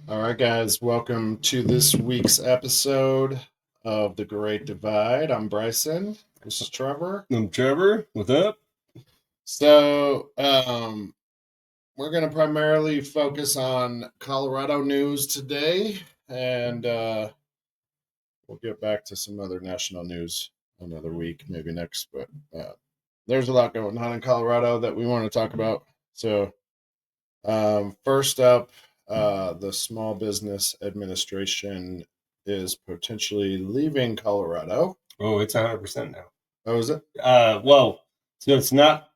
All right, guys, welcome to this week's episode of The Great Divide. I'm Bryson. This is Trevor. I'm Trevor. What's up? So, we're going to primarily focus on Colorado news today, and we'll get back to some other national news another week, maybe next. But there's a lot going on in Colorado that we want to talk about. So, first up, the Small Business Administration is potentially leaving Colorado. Oh, it's 100% now. Oh, is it? So it's not.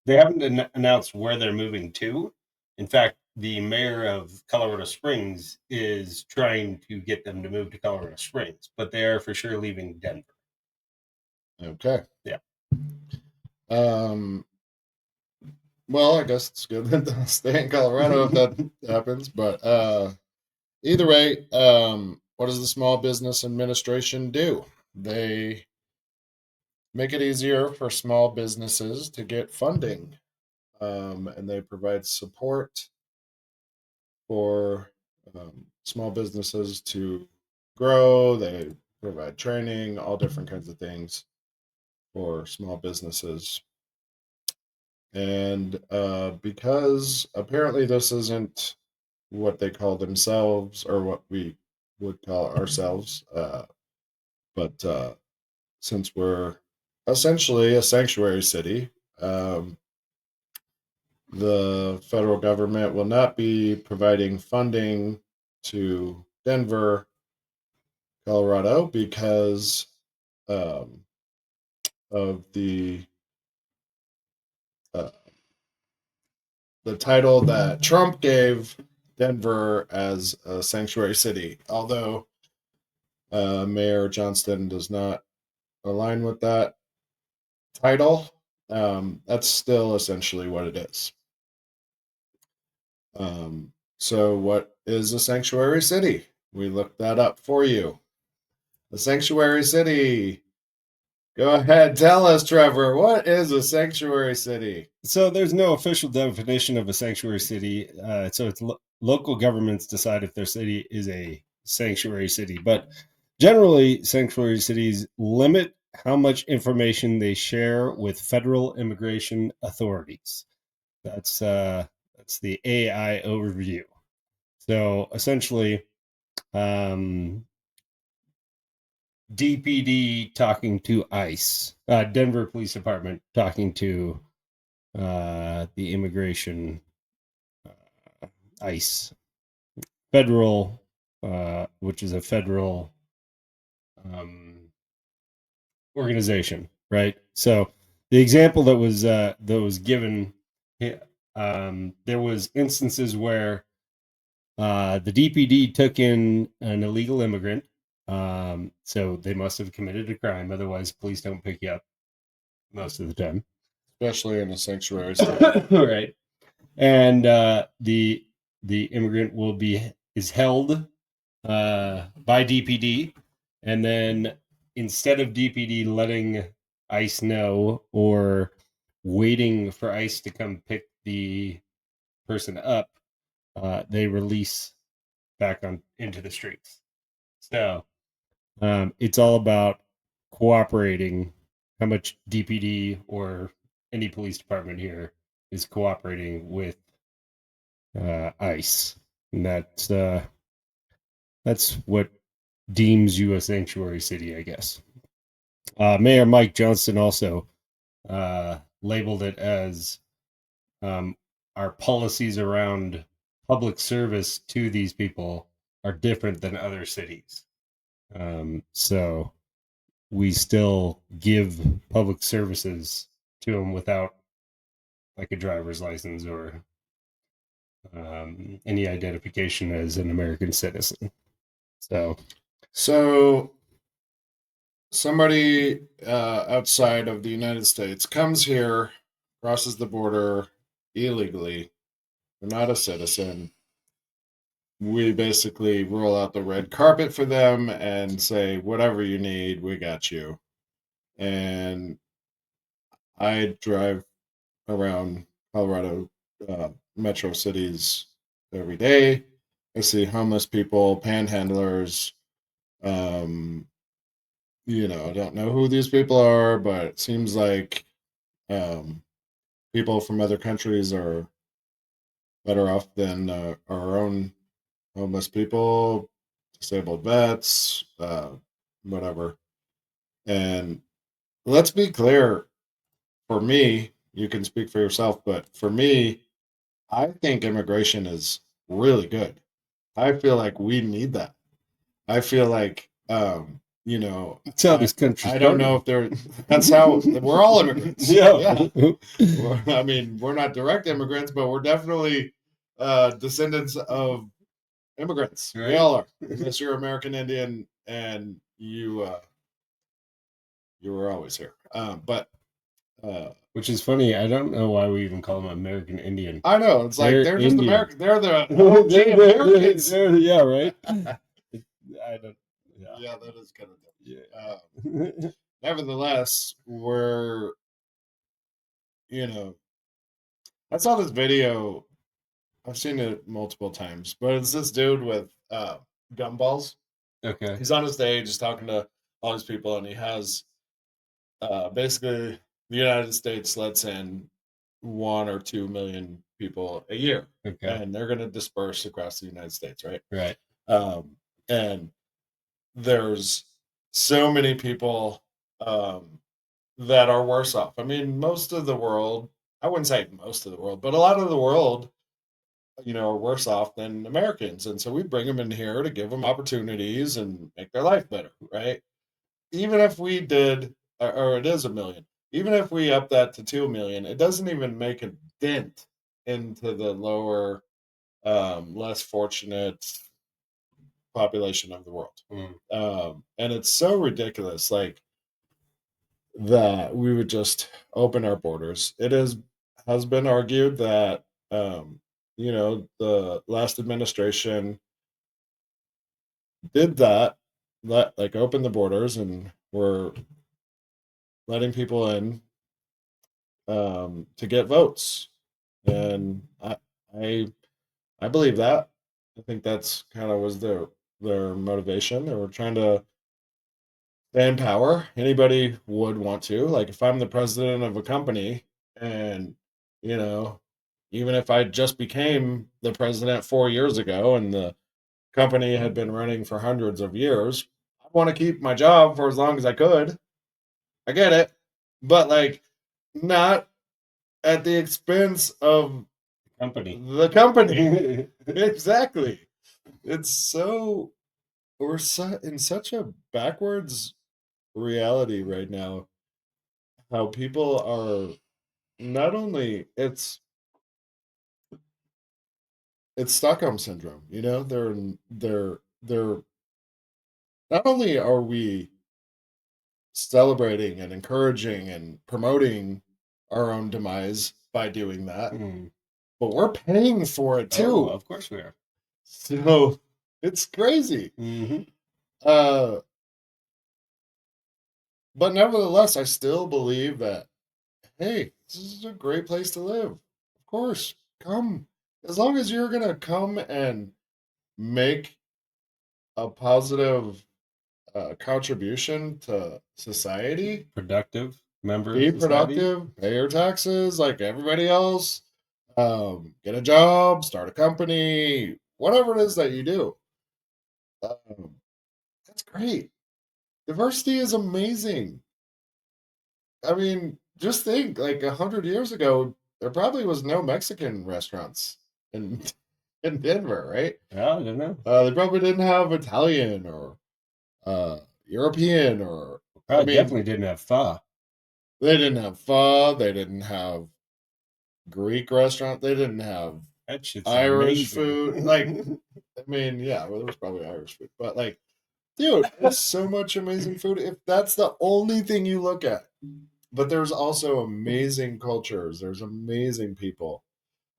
They haven't announced where they're moving to. In fact, the mayor of Colorado Springs is trying to get them to move to Colorado Springs, but they are for sure leaving Denver. Okay. Yeah. Um, well, I guess it's good that they'll stay in Colorado if that happens. But either way, what does the Small Business Administration do? They make it easier for small businesses to get funding, and they provide support for small businesses to grow. They provide training, all different kinds of things for small businesses. And because apparently this isn't what they call themselves or what we would call ourselves, but since we're essentially a sanctuary city, um, the federal government will not be providing funding to Denver, Colorado, because um, of uh, the title that Trump gave Denver as a sanctuary city. Although Mayor Johnston does not align with that title, that's still essentially what it is. So, what is a sanctuary city? We looked that up for you. A sanctuary city. Go ahead, tell us, Trevor. What is a sanctuary city? So there's no official definition of a sanctuary city. So it's local governments decide if their city is a sanctuary city. But generally, sanctuary cities limit how much information they share with federal immigration authorities. That's the AI overview. So essentially, um, DPD talking to ICE, Denver Police Department talking to the immigration ICE, federal, which is a federal organization, right? So the example that was given, there was instances where the DPD took in an illegal immigrant. So they must have committed a crime. Otherwise, police don't pick you up most of the time, especially in a sanctuary city. right? And the immigrant is held by DPD, and then instead of DPD letting ICE know or waiting for ICE to come pick the person up, they release back on into the streets. So it's all about cooperating. How much DPD or any police department here is cooperating with ICE, and that's what deems you a sanctuary city, I guess. Mayor Mike Johnston also labeled it as our policies around public service to these people are different than other cities. So we still give public services to them without like a driver's license or any identification as an American citizen. So somebody outside of the United States comes here, crosses the border illegally, they're not a citizen. We basically roll out the red carpet for them and say, whatever you need, we got you. And I drive around Colorado metro cities every day. I see homeless people, panhandlers. I don't know who these people are, but it seems like um, people from other countries are better off than our own homeless people, disabled vets, whatever. And let's be clear, for me, you can speak for yourself, but for me, I think immigration is really good. I feel like we need that. I feel like, That's how this country I don't know started. if they're, that's how we're all immigrants. Yeah. Yeah. I mean, we're not direct immigrants, but we're definitely descendants of immigrants. We Right. all are, unless you're American Indian and you were always here. But Which is funny. I don't know why we even call them American Indian. I know it's like They're they're just Indian. American. They're the OG Americans. Yeah, right. I don't. Yeah. Yeah, that is kind of dumb. Yeah. Nevertheless, you know, I saw this video. I've seen it multiple times, but it's this dude with gumballs. Okay. He's on a stage, he's talking to all these people, and he has basically the United States lets in 1 or 2 million people a year, Okay. and they're going to disperse across the United States, right? Right. And there's so many people that are worse off. I mean, most of the world, I wouldn't say most of the world, but a lot of the world, are worse off than Americans. And so we bring them in here to give them opportunities and make their life better, right? Even if we did, or it is 1 million, even if we up that to 2 million, it doesn't even make a dent into the lower, less fortunate population of the world. And it's so ridiculous. Like, that we would just open our borders. It has been argued that the last administration did that, like open the borders and were letting people in to get votes, and I I believe that. I think that's kind of was their motivation. They were trying to stay in power. Anybody would want to. Like if I'm the president of a company and, you know, even if I just became the president 4 years ago and the company had been running for hundreds of years, I want to keep my job for as long as I could. I get it. But like not at the expense of Company. the company. Exactly. It's so in such a backwards reality right now, how people are not only it's Stockholm syndrome, they're not only are we celebrating and encouraging and promoting our own demise by doing that, but we're paying for it Oh, too. of course we are. So it's crazy. Mm-hmm. But nevertheless, I still believe that, hey, this is a great place to live. Of course, come. As long as you're going to come and make a positive contribution to society, Productive member of be society. productive, pay your taxes like everybody else, get a job, start a company, whatever it is that you do. Um, that's great. Diversity is amazing. I mean, just think like 100 years ago, there probably was no Mexican restaurants in in Denver, right? Yeah, I don't know. They probably didn't have Italian or European or I Probably mean, definitely didn't have pho. they didn't have pho, they didn't have Greek restaurant, they didn't have That shit's Irish amazing. food. Like, I mean, yeah, well, there was probably Irish food, but like, dude, there's so much amazing food. If that's the only thing you look at, but there's also amazing cultures. There's amazing people.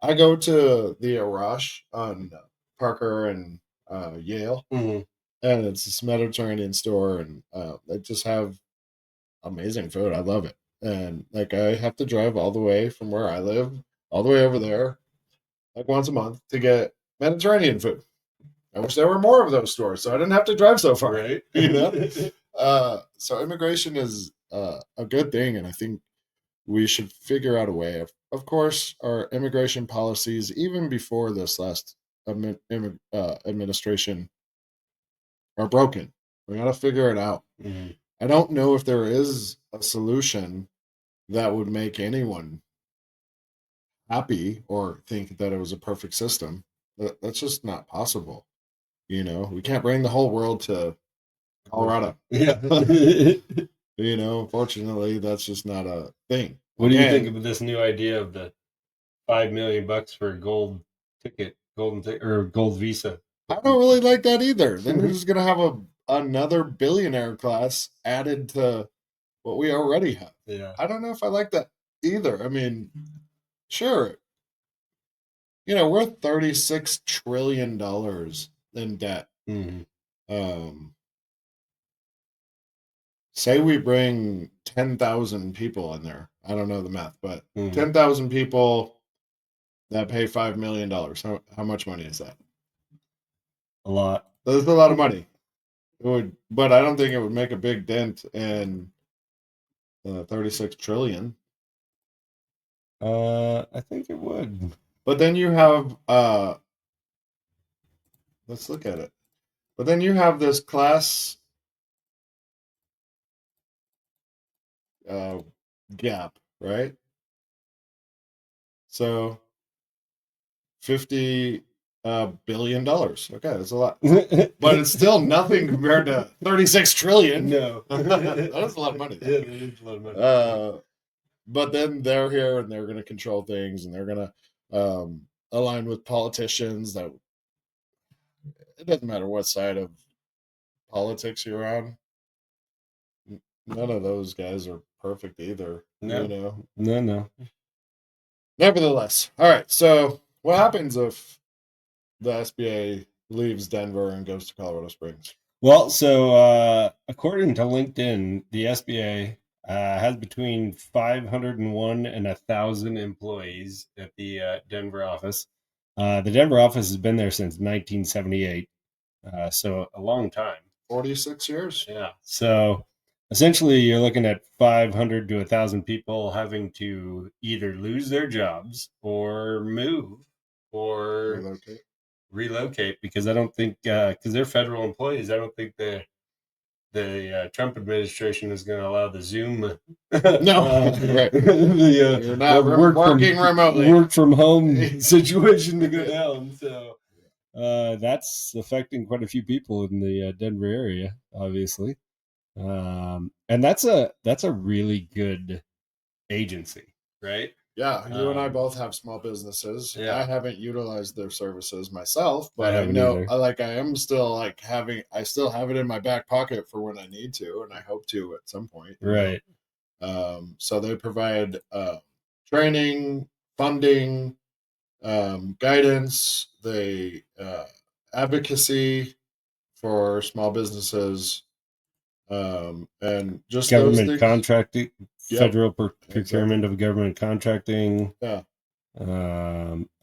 I go to the Arash on Parker and Yale, Mhm. and it's this Mediterranean store, and they just have amazing food. I love it, and like I have to drive all the way from where I live all the way over there, like once a month, to get Mediterranean food. I wish there were more of those stores, so I didn't have to drive so far. Right. You know. So immigration is a good thing, and I think we should figure out a way. Of course, our immigration policies, even before this last administration, are broken. We got to figure it out. Mhm. I don't know if there is a solution that would make anyone happy or think that it was a perfect system. That's just not possible. You know, we can't bring the whole world to Colorado. Yeah. You know, unfortunately, that's just not a thing. What do you think Again, of this new idea of the $5 million for a golden ticket, or gold visa? I don't really like that either. Then who's going to have another billionaire class added to what we already have? Yeah. I don't know if I like that either. I mean, sure, we're $36 trillion in debt. Mhm. Um, say we bring 10,000 people in there. I don't know the math, but Mhm. 10,000 people that pay $5 million. How much money is that? A lot. That's a lot of money. It would, but I don't think it would make a big dent in 36 trillion. I think it would. But then you have let's look at it. But then you have this class uh, gap, right? So 50 $1 billion. Okay, that's a lot. But it's still nothing compared to 36 trillion. No. That is a lot of money. Yeah, that is a lot of money. But then they're here and they're going to control things and they're going to align with politicians that it doesn't matter what side of politics you're on. None of those guys are perfect either. No. You know. No. Nevertheless, all right. So what happens if the SBA leaves Denver and goes to Colorado Springs? Well, so according to LinkedIn, the SBA has between 501 and 1,000 employees at the Denver office. The Denver office has been there since 1978, so a long time. 46 years. Yeah. So essentially, you're looking at 500 to 1,000 people having to either lose their jobs or move or relocate, because I don't think, because they're federal employees, I don't think the Trump administration is going to allow the Zoom, No, right. You're not working remotely, work from home situation to go down. So that's affecting quite a few people in the Denver area, obviously. And that's a really good agency, right? Yeah, you and I both have small businesses. Yeah. I haven't utilized their services myself, but I I haven't know either. I am still I still have it in my back pocket for when I need to, and I hope to at some point. Right. So they provide training, funding, guidance, they advocacy for small businesses, and just those Government things. contracting, Yep, federal procurement exactly. of government contracting, Yeah,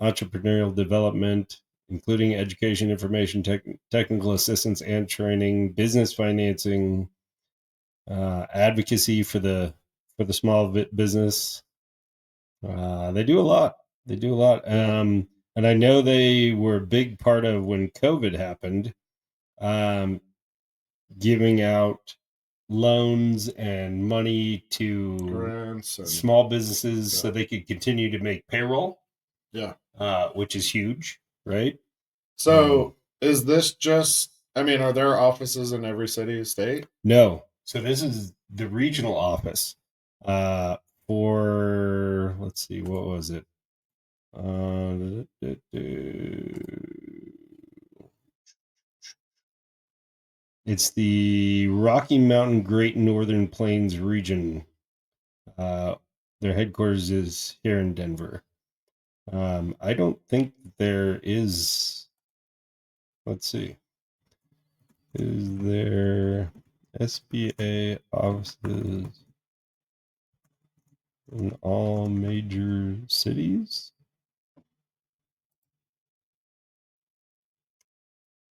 entrepreneurial development, including education, information, technical assistance and training, business financing, advocacy for the small business. They do a lot. They do a lot. And I know they were a big part of when COVID happened, um, giving out loans and money to grants and small businesses so yeah. they could continue to make payroll, Yeah. which is huge, right? So is this just? I mean, are there offices in every city, state? No. So this is the regional office for, let's see, what was it? It's the Rocky Mountain Great Northern Plains region. Their headquarters is here in Denver. I don't think there is. Let's see. Is there SBA offices in all major cities?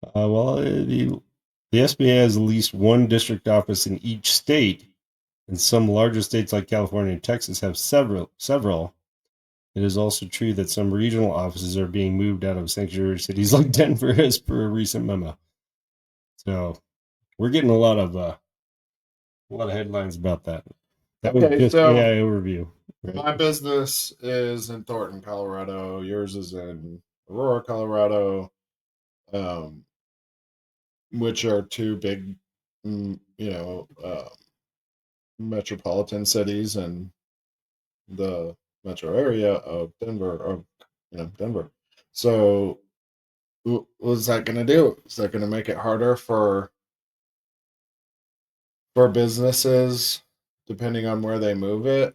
The SBA has at least one district office in each state, and some larger states like California and Texas have several. It is also true that some regional offices are being moved out of sanctuary cities like Denver, as per a recent memo. So we're getting a lot of headlines about that. That was Okay, just so AI overview. Right? my business is in Thornton, Colorado. Yours is in Aurora, Colorado, um, which are two big, metropolitan cities and the metro area of Denver, Denver. So, what's that going to do? Is that going to make it harder for businesses, depending on where they move it,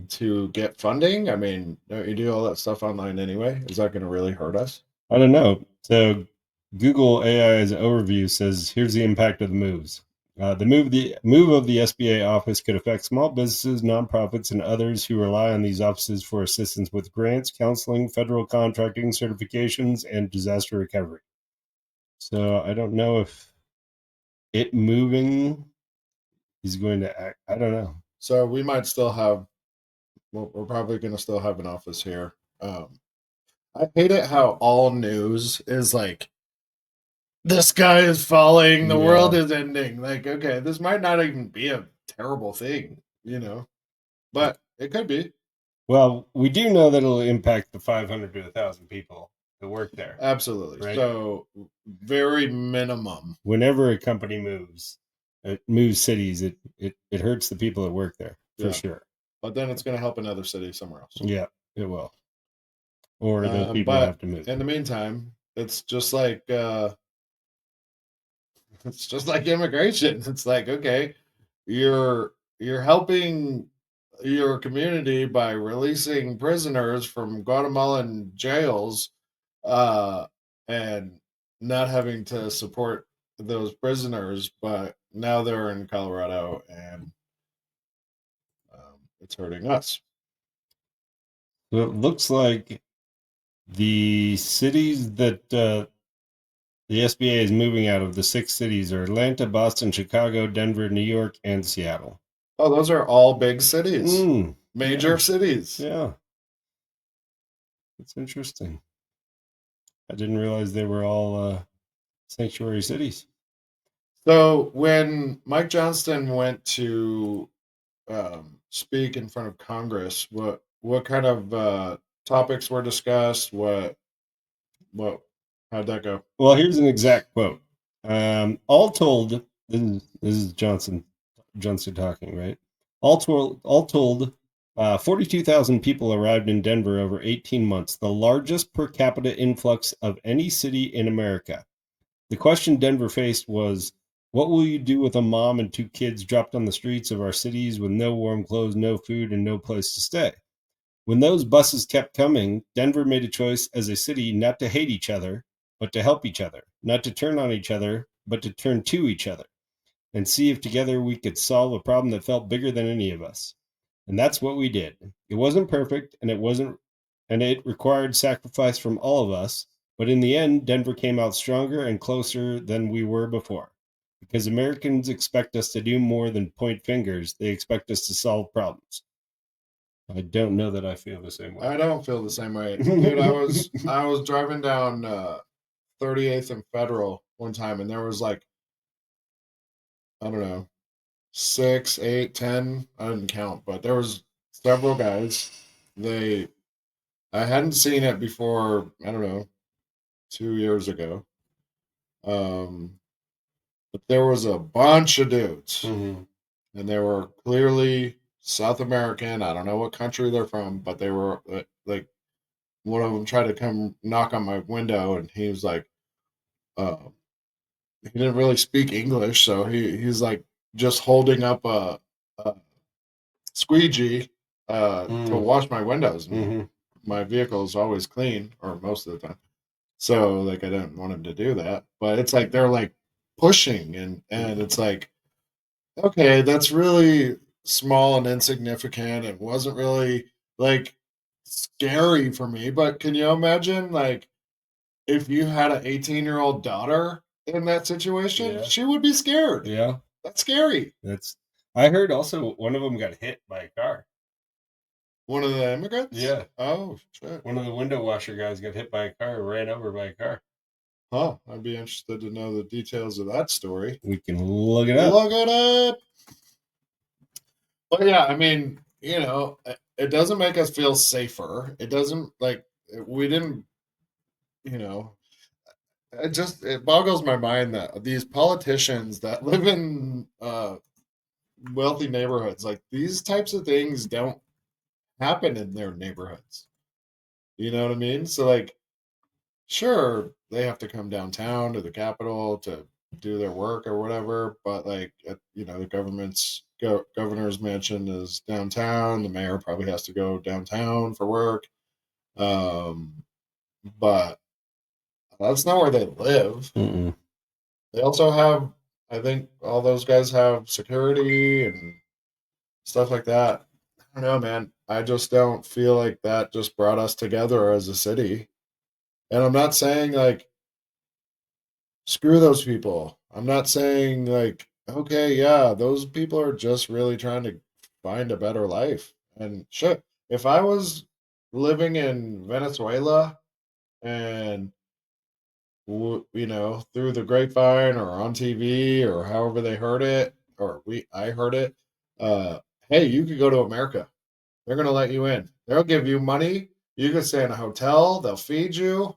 to get funding? I mean, don't you do all that stuff online anyway? Is that going to really hurt us? I don't know. So Google AI's overview says here's the impact of the moves. The move of the SBA office could affect small businesses, nonprofits, and others who rely on these offices for assistance with grants, counseling, federal contracting, certifications, and disaster recovery. So I don't know if it moving is going to act. I don't know. So we might still have. Well, we're probably going to still have an office here. I hate it how all news is like, the sky is falling, the world Yeah. is ending. Like, okay, this might not even be a terrible thing, but it could be. Well, we do know that it'll impact the 500 to 1,000 people that work there. Absolutely. Right. So, very minimum. Whenever a company moves, it moves cities. It hurts the people that work there for Yeah. sure. But then it's going to help another city somewhere else. Yeah, it will. Or those people but have to move. in the meantime, it's just like immigration. It's like, okay, you're helping your community by releasing prisoners from Guatemalan jails, and not having to support those prisoners, but now they're in Colorado and it's hurting us. So it looks like the cities that the SBA is moving out of, the 6 cities, are Atlanta, Boston, Chicago, Denver, New York, and Seattle. Oh, those are all big cities, major Yeah. cities. Yeah. That's interesting. I didn't realize they were all sanctuary cities. So when Mike Johnston went to speak in front of Congress, what kind of topics were discussed? What how'd that go? Well, here's an exact quote. All told, this is Johnson talking, right? All told, 42,000 people arrived in Denver over 18 months, the largest per capita influx of any city in America. The question Denver faced was, what will you do with a mom and 2 kids dropped on the streets of our cities with no warm clothes, no food, and no place to stay? When those buses kept coming, Denver made a choice as a city not to hate each other, but to help each other, not to turn on each other, but to turn to each other and see if together we could solve a problem that felt bigger than any of us. And that's what we did. It wasn't perfect and it required sacrifice from all of us, but in the end Denver came out stronger and closer than we were before. Because Americans expect us to do more than point fingers, they expect us to solve problems. I don't know that I feel the same way. I don't feel the same way, dude. I was driving down 38th and Federal one time, and there was like, I don't know, 6, 8, 10. I didn't count, but there was several guys. I hadn't seen it before. I don't know, 2 years ago. But there was a bunch of dudes, and they were clearly South American. I don't know what country they're from, but they were like, one of them tried to come knock on my window, and he was like, uh, he didn't really speak English, so he's like just holding up a squeegee to wash my windows. And my vehicle is always clean, or most of the time. So like, I didn't want him to do that, but it's like they're like pushing, and it's like, okay, that's really small and insignificant. It wasn't really like scary for me, but can you imagine like if you had an 18-year-old daughter in that situation, Yeah. she would be scared. Yeah. That's scary. I heard also one of them got hit by a car. One of the immigrants? Yeah. Oh, shit. One of the window washer guys got hit by a car, ran over by a car. Huh. I'd be interested to know the details of that story. We can look it up. Look it up. But yeah, I mean, it doesn't make us feel safer. It doesn't we didn't, you know, it boggles my mind that these politicians that live in wealthy neighborhoods, like these types of things don't happen in their neighborhoods. You know what I mean? So like, sure, they have to come downtown to the capital to do their work or whatever, but like, the governor's mansion is downtown. The mayor probably has to go downtown for work. But that's not where they live. Mm-mm. They also have, I think, all those guys have security and stuff like that. I don't know, man. I just don't feel like that just brought us together as a city. And I'm not saying like screw those people. I'm not saying like, okay, yeah, those people are just really trying to find a better life. And shit, if I was living in Venezuela and through the grapevine or on TV or however they heard it, or I heard it, hey, you could go to America. They're gonna let you in. They'll give you money. You can stay in a hotel. They'll feed you.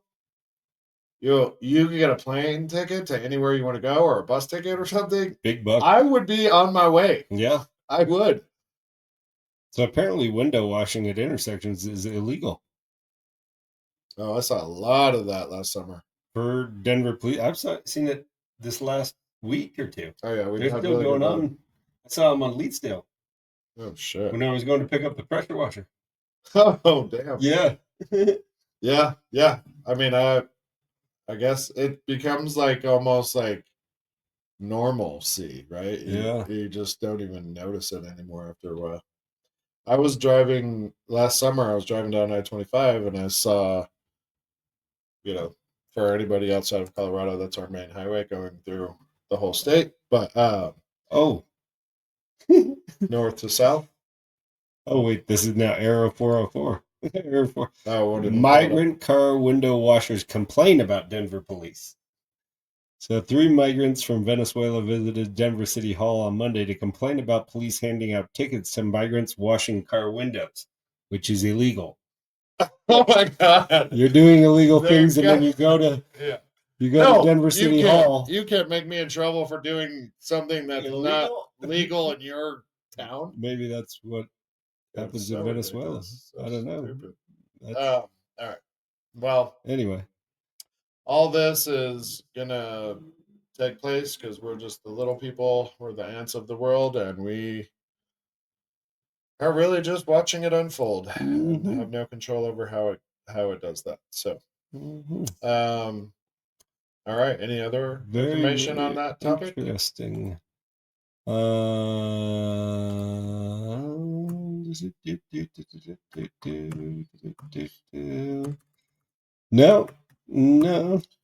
You can get a plane ticket to anywhere you want to go or a bus ticket or something. Big buck. I would be on my way. Yeah. I would. So apparently window washing at intersections is illegal. Oh, I saw a lot of that last summer. For Denver police. Seen it this last week or two. Oh yeah, they're still really going on. I saw them on Leedsdale. Oh shit. When I was going to pick up the pressure washer. Oh damn. Yeah. Yeah. I mean, I guess it becomes like almost like normalcy, right? Yeah. You just don't even notice it anymore after a while. I was driving last summer, I was driving down I-25 and I saw, for anybody outside of Colorado, that's our main highway going through the whole state. But oh. north to south. Oh wait, this is now Arrow 404. Arrow 4. Oh, Migrant car window washers complain about Denver police. So 3 migrants from Venezuela visited Denver City Hall on Monday to complain about police handing out tickets to migrants washing car windows, which is illegal. Oh my God! You're doing illegal things, and then you go to to Denver City Hall. You can't make me in trouble for doing something that's not legal in your town. Maybe that's what happens in Venezuela. I don't know. All right. Well, anyway, all this is gonna take place because we're just the little people. We're the ants of the world, and we are really just watching it unfold and have no control over how it does that. So, all right. Any other information on that topic? Interesting. No,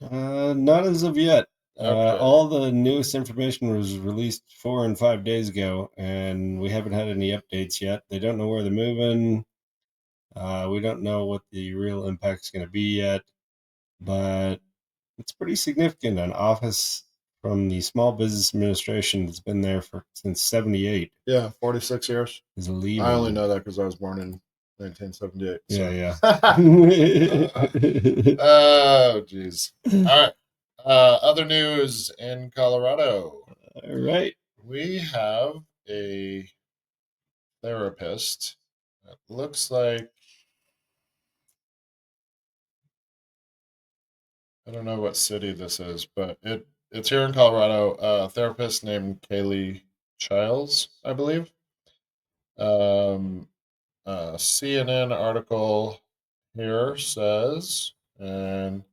not as of yet. Okay. All the newest information was released 4 and 5 days ago, and we haven't had any updates yet. They don't know where they're moving. We don't know what the real impact is going to be yet, but it's pretty significant. An office from the Small Business Administration that's been there since 1978. Yeah, 46 years. Is leaving. I only know that because I was born in 1978. So. Yeah. Oh, jeez. All right. Other news in Colorado. All right. We have a therapist that looks like, I don't know what city this is, but it's here in Colorado. A therapist named Kaylee Childs, I believe. CNN article here says, and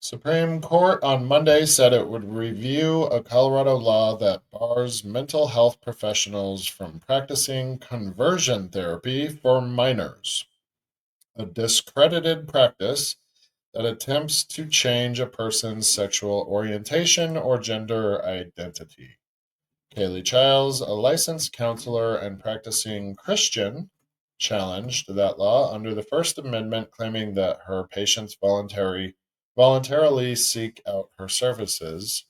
Supreme Court on Monday said it would review a Colorado law that bars mental health professionals from practicing conversion therapy for minors, a discredited practice that attempts to change a person's sexual orientation or gender identity. Kaylee Childs, a licensed counselor and practicing Christian, challenged that law under the First Amendment, claiming that her patients voluntarily seek out her services.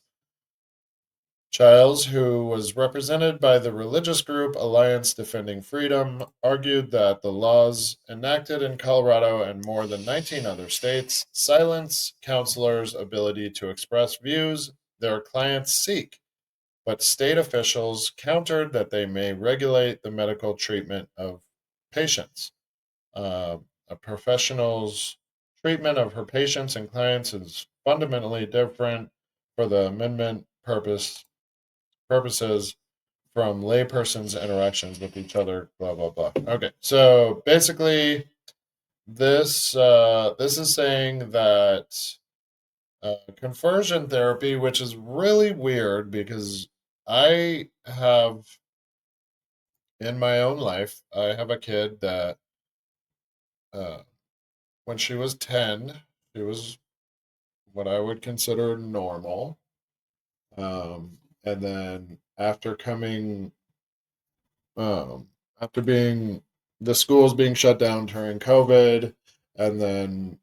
Childs, who was represented by the religious group Alliance Defending Freedom, argued that the laws enacted in Colorado and more than 19 other states silence counselors' ability to express views their clients seek, but state officials countered that they may regulate the medical treatment of patients. A professional's treatment of her patients and clients is fundamentally different for the amendment purposes from laypersons' interactions with each other. Blah blah blah. Okay, so basically, this is saying that conversion therapy, which is really weird because I have in my own life, I have a kid that uh, when she was 10, she was what I would consider normal. And then um, after being the schools being shut down during COVID, and then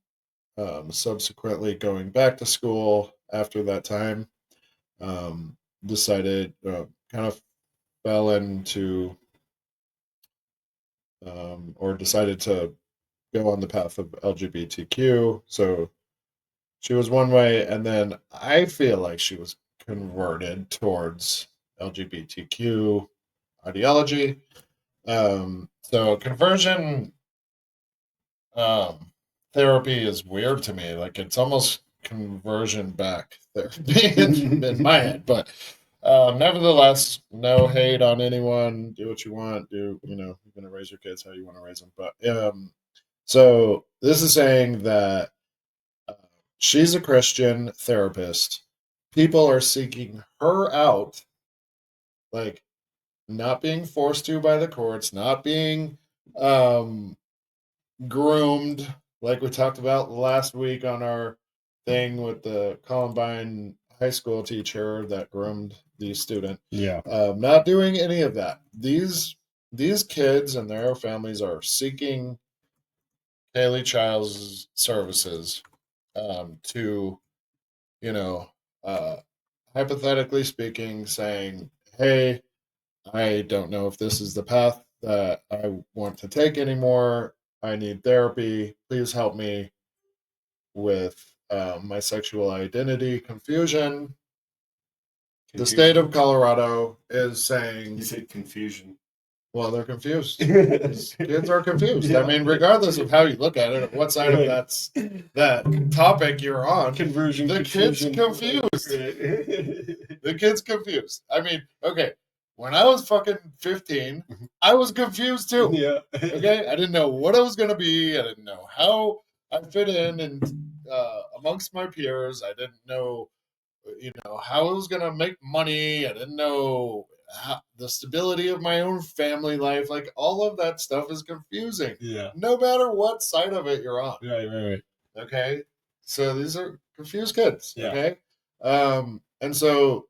subsequently going back to school after that time, um, decided kind of fell into or decided to go on the path of LGBTQ. So she was one way, and then I feel like she was converted towards LGBTQ ideology. So conversion um, therapy is weird to me. Like it's almost conversion back therapy in my head, but nevertheless, no hate on anyone. Do what you want. You're gonna raise your kids how you want to raise them. But so this is saying that uh, she's a Christian therapist. People are seeking her out, like not being forced to by the courts, not being um, groomed, like we talked about last week on our thing with the Columbine high school teacher that groomed the student. Yeah. Not doing any of that. These kids and their families are seeking Haley Child's services to, you know, uh, hypothetically speaking, saying, "Hey, I don't know if this is the path that I want to take anymore. I need therapy. Please help me with my sexual identity confusion." The state of Colorado is saying, You said confusion. well, they're confused. Kids are confused. I mean, regardless of how you look at it, what side of that topic you're on, Conversion. the kid's confused. The kid's confused. I mean, okay, when I was fucking 15, I was confused too. Yeah. Okay, I didn't know what I was gonna be. I didn't know how I fit in and amongst my peers. I didn't know, how I was gonna make money. I didn't know the stability of my own family life. Like all of that stuff is confusing. Yeah. No matter what side of it you're on. Right. Okay, so these are confused kids. Yeah. Okay, and so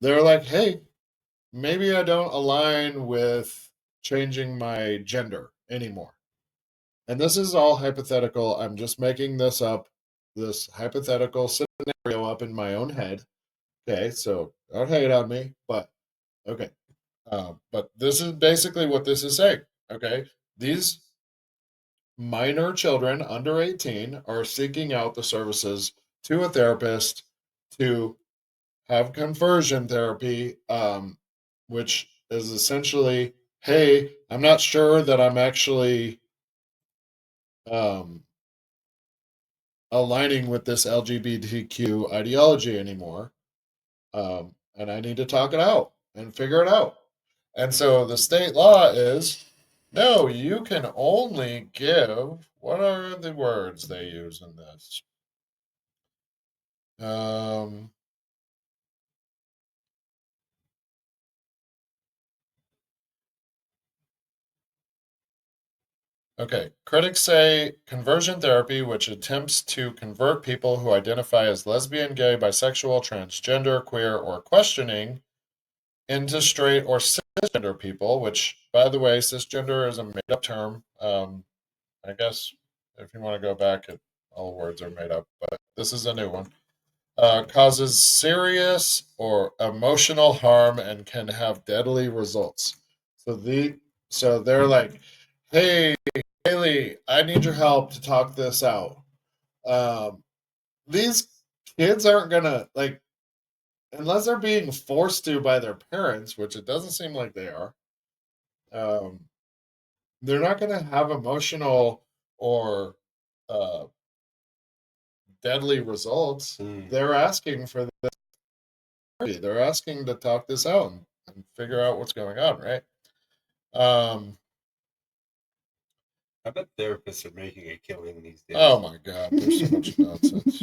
they're like, hey, maybe I don't align with changing my gender anymore. And this is all hypothetical. I'm just making this hypothetical scenario up in my own head. Okay, so don't hate on me, but okay. But this is basically what this is saying. Okay, these minor children under 18 are seeking out the services to a therapist to have conversion therapy, which is essentially, hey, I'm not sure that I'm actually um, aligning with this LGBTQ ideology anymore, and I need to talk it out and figure it out. And so the state law is no, you can only give, what are the words they use in this? Um, okay. Critics say conversion therapy, which attempts to convert people who identify as lesbian, gay, bisexual, transgender, queer, or questioning into straight or cisgender people, which, by the way, cisgender is a made up term. I guess if you want to go back, all words are made up, but this is a new one. Causes serious or emotional harm and can have deadly results. So they're like, hey, Haley, I need your help to talk this out. Um, these kids aren't gonna like unless they're being forced to by their parents, which it doesn't seem like they are. Um, they're not gonna have emotional or uh, deadly results. They're asking for this. They're asking to talk this out and figure out what's going on, right? Um, I bet therapists are making a killing these days. oh my god, there's so much nonsense.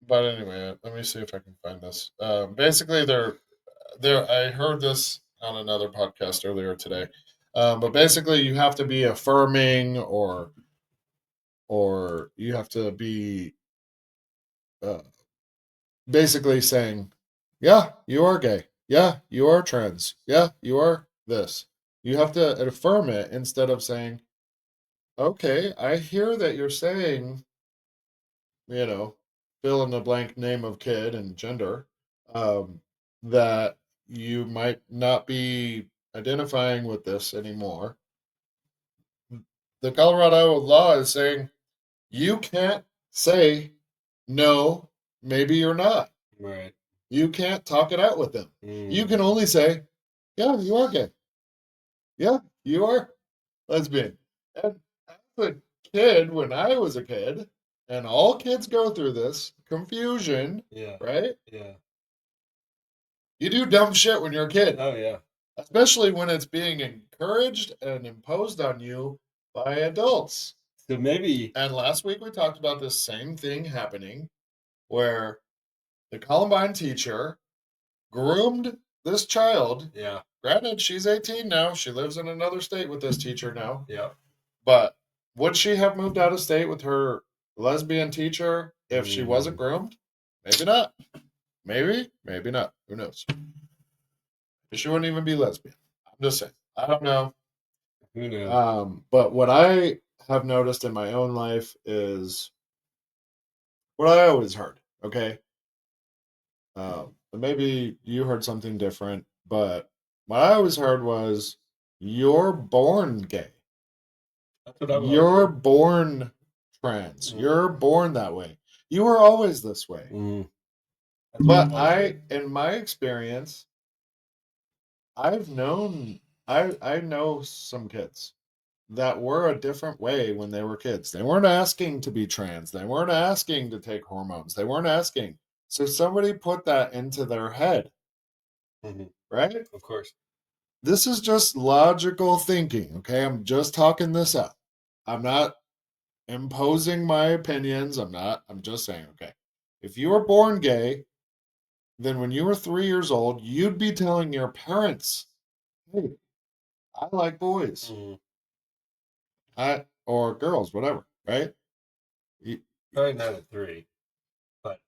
But anyway, let me see if I can find this. Basically, they're. I heard this on another podcast earlier today. But basically, you have to be affirming, or you have to be uh, basically saying, "Yeah, you are gay. Yeah, you are trans. Yeah, you are this." You have to affirm it instead of saying, "Okay, I hear that you're saying, you know, fill in the blank name of kid and gender, um, that you might not be identifying with this anymore." The Colorado law is saying you can't say no, maybe you're not. Right. You can't talk it out with them. You can only say, yeah, you are gay. Yeah, you are lesbian. And as a kid, when I was a kid, and all kids go through this confusion, Yeah. right? Yeah. You do dumb shit when you're a kid, Oh yeah. especially when it's being encouraged and imposed on you by adults. So maybe. And last week we talked about this same thing happening where the Columbine teacher groomed this child. Yeah. Granted, she's 18 now. She lives in another state with this teacher now. Yeah. But would she have moved out of state with her lesbian teacher if she wasn't groomed? Maybe not. Maybe, maybe not. Who knows? She wouldn't even be lesbian. I'm just saying. I don't know. Who knows? But what I have noticed in my own life is what I always heard. Okay. Maybe you heard something different, but what I always heard was you're born gay. That's what I was. You're born trans. You're born that way. You were always this way. But in my experience, I've known, I know some kids that were a different way when they were kids. They weren't asking to be trans. They weren't asking to take hormones. They weren't asking. So somebody put that into their head, right? Of course. This is just logical thinking, okay? I'm just talking this out. I'm not imposing my opinions. I'm just saying, okay. If you were born gay, then when you were 3 years old, you'd be telling your parents, hey, I like boys. Or girls, whatever, right? Probably not at 3, but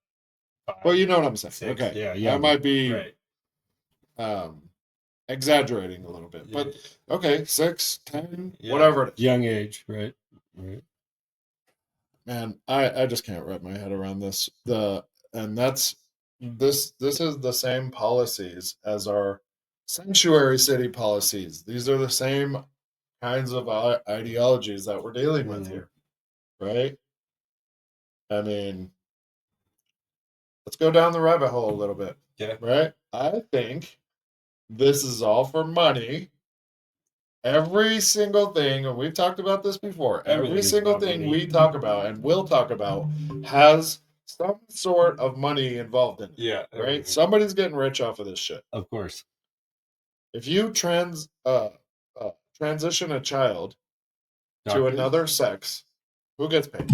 5. Well, you know what I'm saying. 6. Okay. Yeah, yeah. I might be right. Exaggerating a little bit. Yeah. But okay, 6, 10, whatever it is. Young age, right? Right. Man, I just can't wrap my head around this. This is the same policies as our sanctuary city policies. These are the same kinds of ideologies that we're dealing with here, right? I mean, let's go down the rabbit hole a little bit. Yeah. Right? I think this is all for money. Every single thing, and we've talked about this before, every single thing we talk about and will talk about has some sort of money involved in it. Yeah. Right? Everything. Somebody's getting rich off of this shit. Of course. If you transition a child to Doctors? another sex, who gets paid?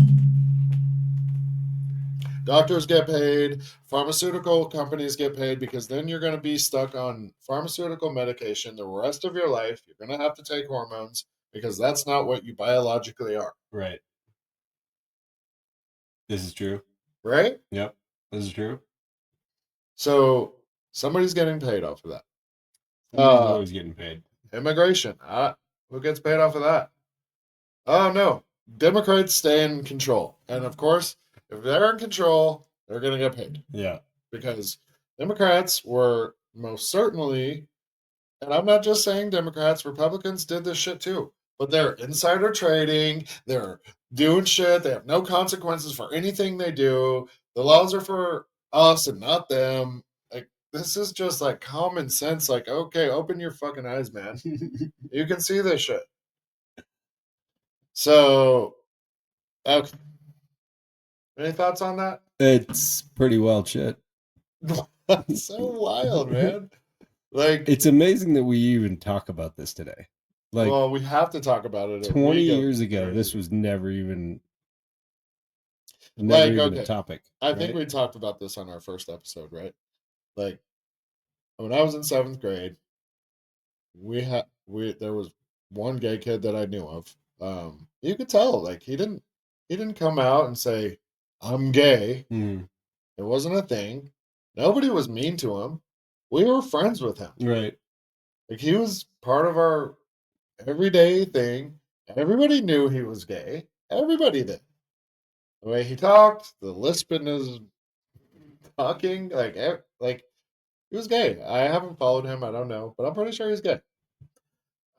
Doctors get paid, pharmaceutical companies get paid, because then you're going to be stuck on pharmaceutical medication the rest of your life. You're going to have to take hormones because that's not what you biologically are. Right. This is true. Right? Yep. This is true. So somebody's getting paid off of that. Somebody's always getting paid. Immigration. Who gets paid off of that? Oh, no. Democrats stay in control. And of course, if they're in control, they're going to get paid. Yeah. Because Democrats were most certainly, and I'm not just saying Democrats, Republicans did this shit too, but they're insider trading, they're doing shit, they have no consequences for anything they do. The laws are for us and not them. Like, this is just like common sense. Like, okay, open your fucking eyes, man. You can see this shit. So, okay. Any thoughts on that? It's pretty wild shit. That's so wild, man. Like, it's amazing that we even talk about this today. Like, well, we have to talk about it. 20 years ago, this was never even okay. a topic. I think we talked about this on our first episode, right? Like, when I was in 7th grade, there was one gay kid that I knew of. You could tell, like, he didn't come out and say, "I'm gay." Mm. It wasn't a thing. Nobody was mean to him. We were friends with him. Right. Like, he was part of our everyday thing. Everybody knew he was gay. Everybody did. The way he talked, the lisp in his talking, like he was gay. I haven't followed him. I don't know, but I'm pretty sure he's gay.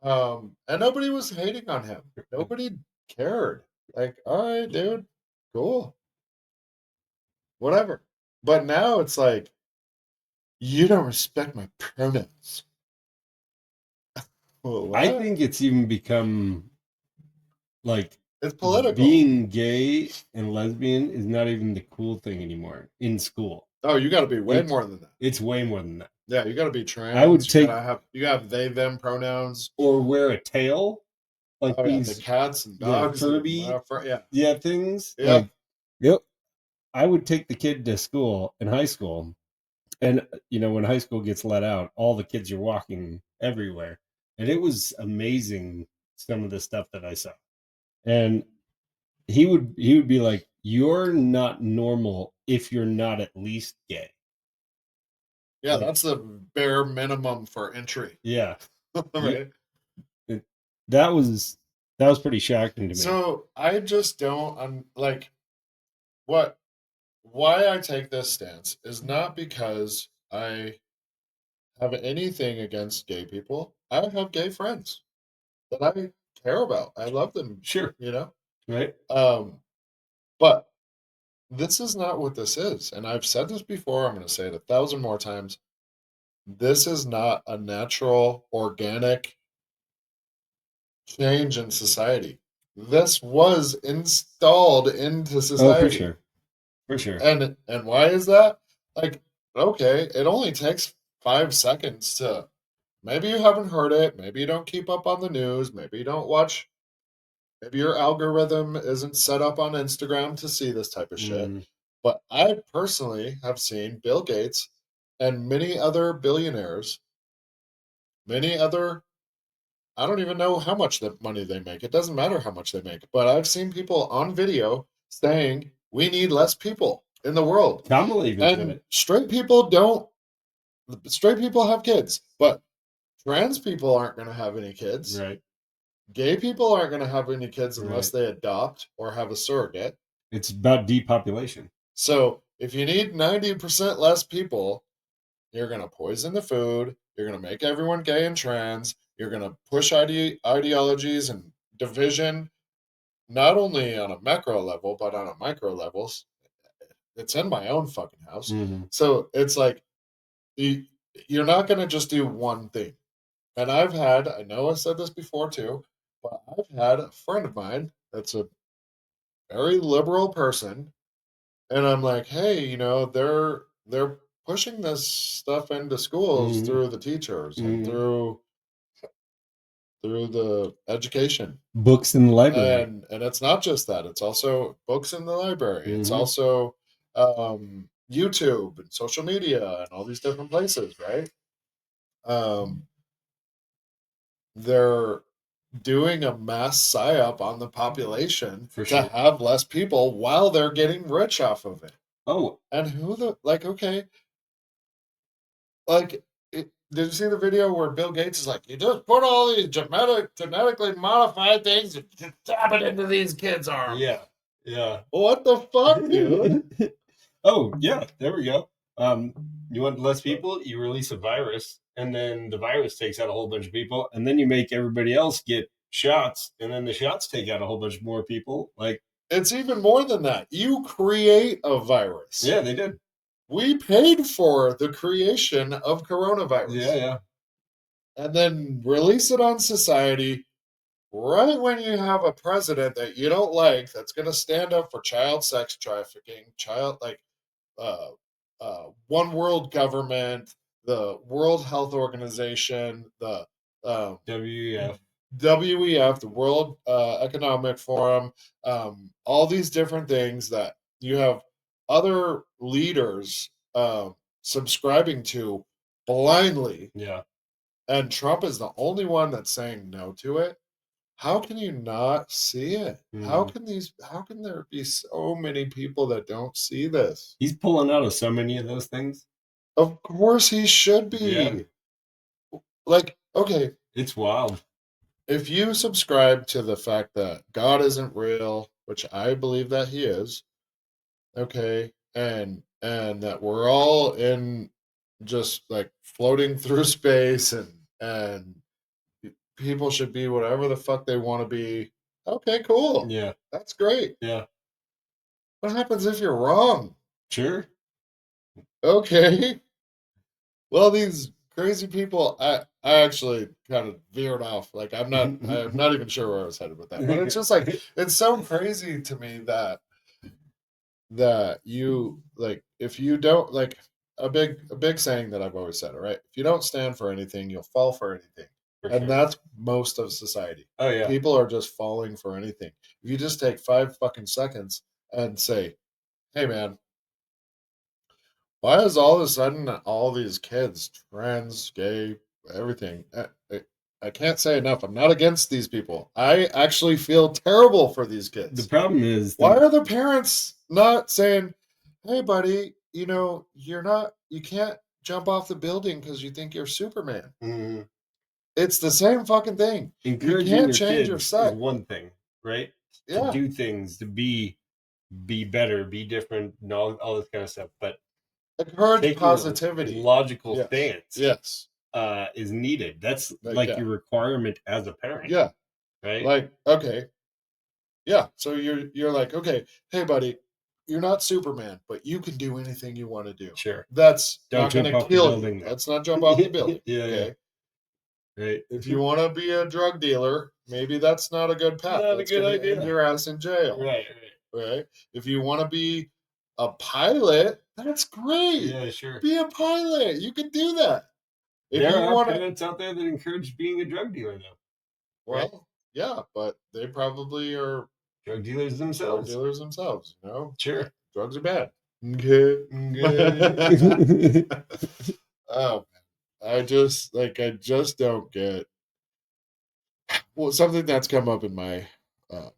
And nobody was hating on him. Nobody cared. Like, all right, dude, cool, whatever. But now it's like, you don't respect my pronouns. Well, I think it's even become like it's political. Being gay and lesbian is not even the cool thing anymore in school. Oh, you got to be way more than that. It's way more than that. Yeah, you got to be trans. I would take you have they them pronouns, or wear a tail, like these the cats and dogs, Furby, things. Yeah. Like, yep. I would take the kid to school in high school, and when high school gets let out, all the kids are walking everywhere, and it was amazing some of the stuff that I saw. And he would be like, "You're not normal if you're not at least gay." Yeah, that's the bare minimum for entry. Yeah. Right. That was pretty shocking to me. So I just don't why I take this stance is not because I have anything against gay people. I have gay friends that I care about. I love them. Sure. Right. But this is not what this is. And I've said this before. I'm going to say it 1,000 more times. This is not a natural, organic change in society. This was installed into society. Oh, for sure. For sure. And why is that? Like, okay, it only takes 5 seconds to, maybe you haven't heard it, maybe you don't keep up on the news, maybe you don't watch, maybe your algorithm isn't set up on Instagram to see this type of shit. But I personally have seen Bill Gates and many other billionaires, I don't even know how much money they make. It doesn't matter how much they make. But I've seen people on video saying, we need less people in the world. Kamala even said it. Straight people have kids, but trans people aren't going to have any kids. Right. Gay people aren't going to have any kids unless they adopt or have a surrogate. It's about depopulation. So if you need 90% less people, you're going to poison the food. You're going to make everyone gay and trans. You're going to push ideologies and division, not only on a macro level, but on a micro levels. It's in my own fucking house. Mm-hmm. So it's like, you're not going to just do one thing. And I know I said this before too, but I've had a friend of mine that's a very liberal person. And I'm like, hey, they're pushing this stuff into schools through the teachers and through the education, books in the library, and it's not just that. It's also books in the library. It's also YouTube and social media and all these different places, right? Um, they're doing a mass psyop on the population For to sure. have less people while they're getting rich off of it. Oh, And who the like? Okay, like, did you see the video where Bill Gates is like, you just put all these genetically modified things and just stab it into these kids' arms? yeah, yeah. What the fuck, dude? Oh, yeah. There we go. You want less people? You release a virus, and then the virus takes out a whole bunch of people, and then you make everybody else get shots, and then the shots take out a whole bunch more people. Like, It's even more than that. You create a virus. yeah, they did. We paid for the creation of coronavirus. Yeah, yeah. And then release it on society right when you have a president that you don't like that's going to stand up for child sex trafficking, uh, one world government, the World Health Organization, the WEF. WEF, the World Economic Forum, all these different things that you have other leaders subscribing to blindly, Yeah. and Trump is the only one that's saying no to it. How can you not see it? Mm. How can there be so many people that don't see this? He's pulling out of so many of those things. Of course he should Yeah. be. Like, okay, It's wild. if you subscribe to the fact that God isn't real, which I believe that he is, okay, and that we're all in just like floating through space, and people should be whatever the fuck they want to be. Okay, cool. Yeah. That's great. Yeah. What happens if you're wrong? Sure. Okay. Well, these crazy people, I actually kind of veered off. Like, I'm not even sure where I was headed with that. But it's just like it's so crazy to me that you like, if you don't like, a big saying that I've always said, all right, if you don't stand for anything, you'll fall for anything. For And sure. that's most of society. Oh, yeah. People are just falling for anything. If you just take 5 fucking seconds and say, hey man, why is all of a sudden all these kids, trans, gay, everything? I can't say enough. I'm not against these people. I actually feel terrible for these The kids. problem is Why are the parents not saying, hey, buddy, you can't jump off the building because you think you're Superman? Mhm. It's the same fucking thing. You Encouraging can't your change your kids is sex. one thing, right? To Yeah. do things, to be better, be different, and all this kind of stuff. But Encourage taking a positivity. logical Yes. stance Yes. is needed. That's Like, like your requirement as a parent, yeah. right? Like, okay. Yeah. So you're like, okay, hey buddy, you're not Superman, but you can do anything you want to do. Sure. That's Don't not jump gonna off the kill building, you. though. Let's not jump off the building. Yeah, yeah. Okay. Right. If you want to be a drug dealer, maybe that's not a good path. Not a That's good gonna idea. end your ass in jail. Right, Right. If you want to be a pilot, that's great. Yeah, sure. Be a pilot. You can do that. If There you are want to, parents out there that encourage being a drug dealer, though. well, Right? yeah, but they probably are Drug dealers drug themselves. dealers themselves. Sure. Drugs are bad. Okay. Okay. Oh man, I just don't get. Well, something that's come up in my uh,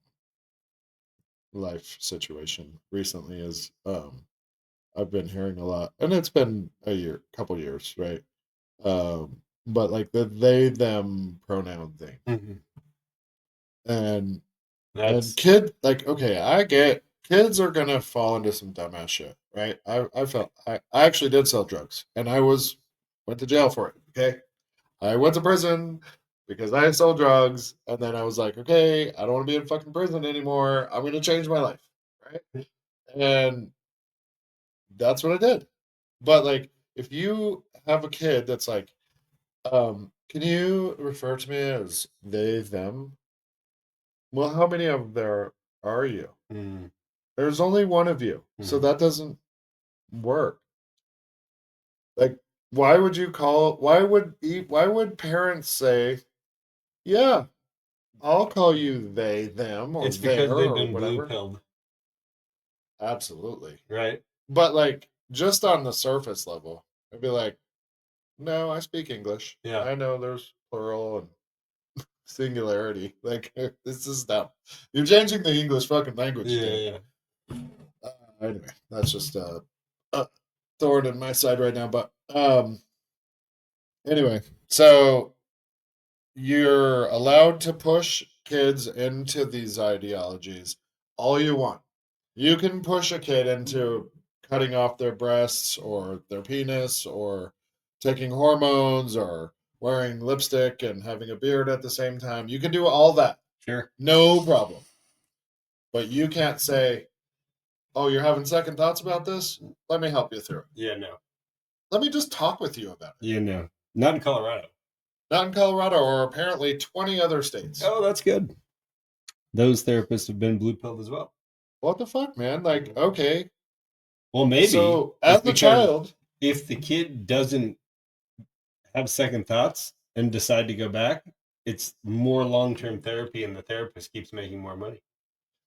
life situation recently is I've been hearing a lot, and it's been couple years, right? But like the they them pronoun thing, Mhm. and That's like, okay, I get kids are gonna fall into some dumbass shit, right? I actually did sell drugs, and went to jail for it. Okay, I went to prison because I sold drugs, and then I was like, okay, I don't want to be in fucking prison anymore. I'm gonna change my life, right? And that's what I did. But like, if you have a kid that's like, can you refer to me as they them? Well, how many of there are you? mm, There's only one of you, so mhm. that doesn't work. Like, why would parents say, yeah, I'll call you they them or It's because their they've or been blue whatever? pilled, Absolutely. right? But like just on the surface level, I'd be like, no, I speak English. Yeah. I know there's plural and singularity. Like this is dumb. You're changing the English fucking language, dude. Yeah. Anyway, that's just a thorn in my side right now. But anyway, so you're allowed to push kids into these ideologies all you want. You can push a kid into cutting off their breasts or their penis or taking hormones or wearing lipstick and having a beard at the same time. You can do all that. Sure. No problem. But you can't say, oh, you're having second thoughts about this? Let me help you through it. Yeah, no. Let me just talk with you about it. Yeah, no. Not in Colorado. Not in Colorado or apparently 20 other states. Oh, that's good. Those therapists have been blue pilled as well. What the fuck, man? Like, okay. Well, maybe. So, as a child, if the kid doesn't have second thoughts and decide to go back, it's more long-term therapy and the therapist keeps making more money.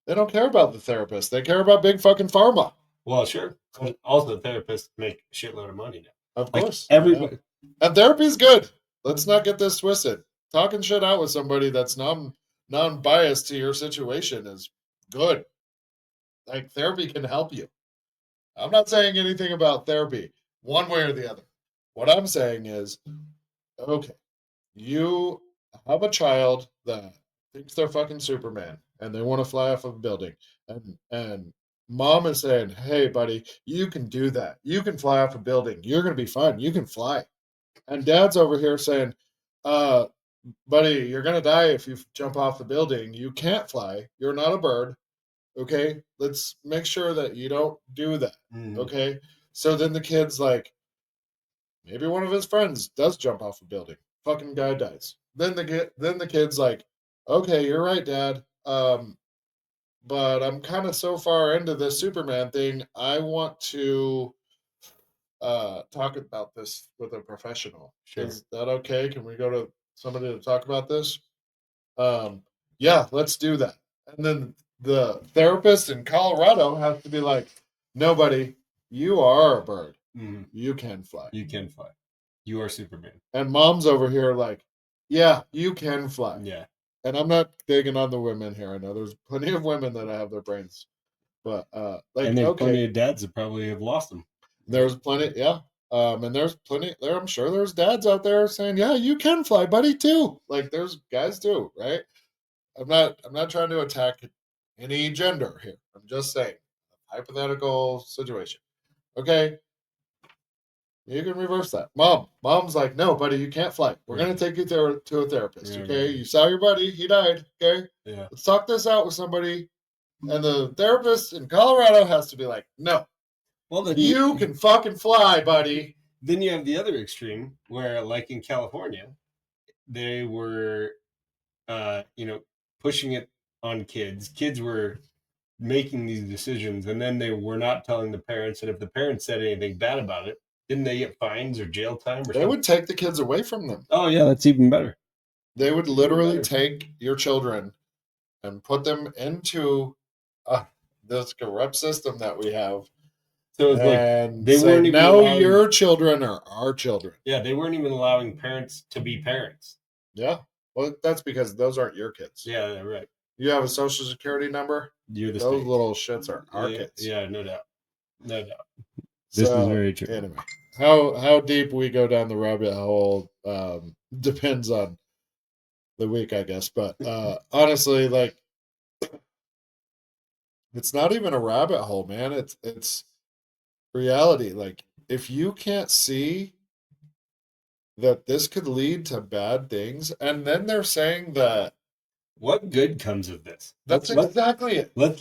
They don't care about the therapist. They care about big fucking pharma. Well, sure. Also, therapists make a shitload of money now. Of course. Everybody. Yeah. And therapy's good. Let's not get this twisted. Talking shit out with somebody that's non-biased to your situation is good. Like, therapy can help you. I'm not saying anything about therapy one way or the other. What I'm saying is, okay, you have a child that thinks they're fucking Superman and they want to fly off of a building, and mom is saying, hey buddy, you can do that, you can fly off a building, you're gonna be fine, you can fly. And dad's over here saying, buddy, you're gonna die if you jump off the building, you can't fly, you're not a bird. Okay, let's make sure that you don't do that. Okay, so then the kid's like, maybe one of his friends does jump off a building. Fucking guy dies. Then the kid's like, okay, you're right, Dad. But I'm kind of so far into this Superman thing. I want to talk about this with a professional. Sure. Is that okay? Can we go to somebody to talk about this? Yeah, let's do that. And then the therapist in Colorado has to be like, nobody, you are a bird. Mm-hmm. You can fly. You can fly. You are Superman. And mom's over here like, yeah, you can fly. Yeah. And I'm not digging on the women here. I know there's plenty of women that have their brains. But like, and there's okay, plenty of dads that probably have lost them. There's plenty, yeah. And there's plenty there. I'm sure there's dads out there saying, yeah, you can fly, buddy, too. Like there's guys too, right? I'm not trying to attack any gender here. I'm just saying hypothetical situation. Okay. You can reverse that. Mom's like, no, buddy, you can't fly. We're going to take you to a therapist. Okay. You saw your buddy. He died. Okay. Yeah. Let's talk this out with somebody. And the therapist in Colorado has to be like, no. Well, then you can fucking fly, buddy. Then you have the other extreme where, like in California, they were, pushing it on kids. Kids were making these decisions, and then they were not telling the parents. And if the parents said anything bad about it, didn't they get fines or jail time? Or they would take the kids away from them. Oh, yeah, that's even better. They would literally take your children and put them into this corrupt system that we have. So it's like they weren't even allowing, your children are our children. Yeah, they weren't even allowing parents to be parents. Yeah. Well, that's because those aren't your kids. Yeah, right. You have a social security number? You're the those state. Little shits are our kids. Yeah, no doubt. No doubt. This is very true. Anyway, how deep we go down the rabbit hole depends on the week, I guess. But honestly, like, it's not even a rabbit hole, man. It's reality. Like, if you can't see that this could lead to bad things, and then they're saying that what good comes of this? That's exactly it. Let's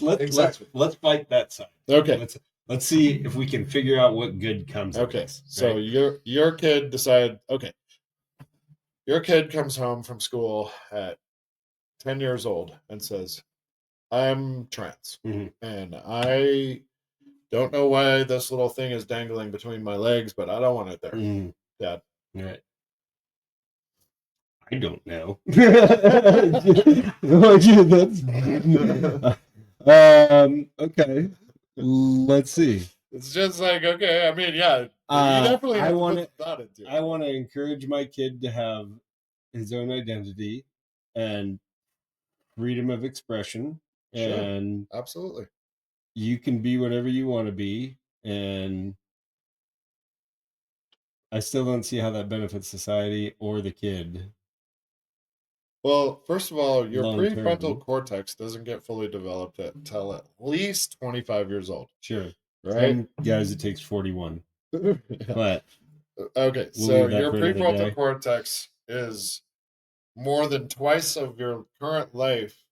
fight that side. Okay. Let's see if we can figure out what good comes of this. So your kid decided, okay. Your kid comes home from school at 10 years old and says, I'm trans. Mm-hmm. And I don't know why this little thing is dangling between my legs, but I don't want it there. Mm-hmm. Dad. Right. I don't know. Okay. Let's see. It's just like, okay, I mean, yeah, you definitely have to put the thought into it. I want to encourage my kid to have his own identity and freedom of expression, Sure. and Absolutely. you can be whatever you want to be. And I still don't see how that benefits society or the kid. Well, first of all, your Long prefrontal term. cortex doesn't get fully developed until at least 25 years old. Sure. Right? Some guys it takes 41. Yeah. But Okay, we'll so leave that your for another prefrontal day. cortex is more than twice of your current life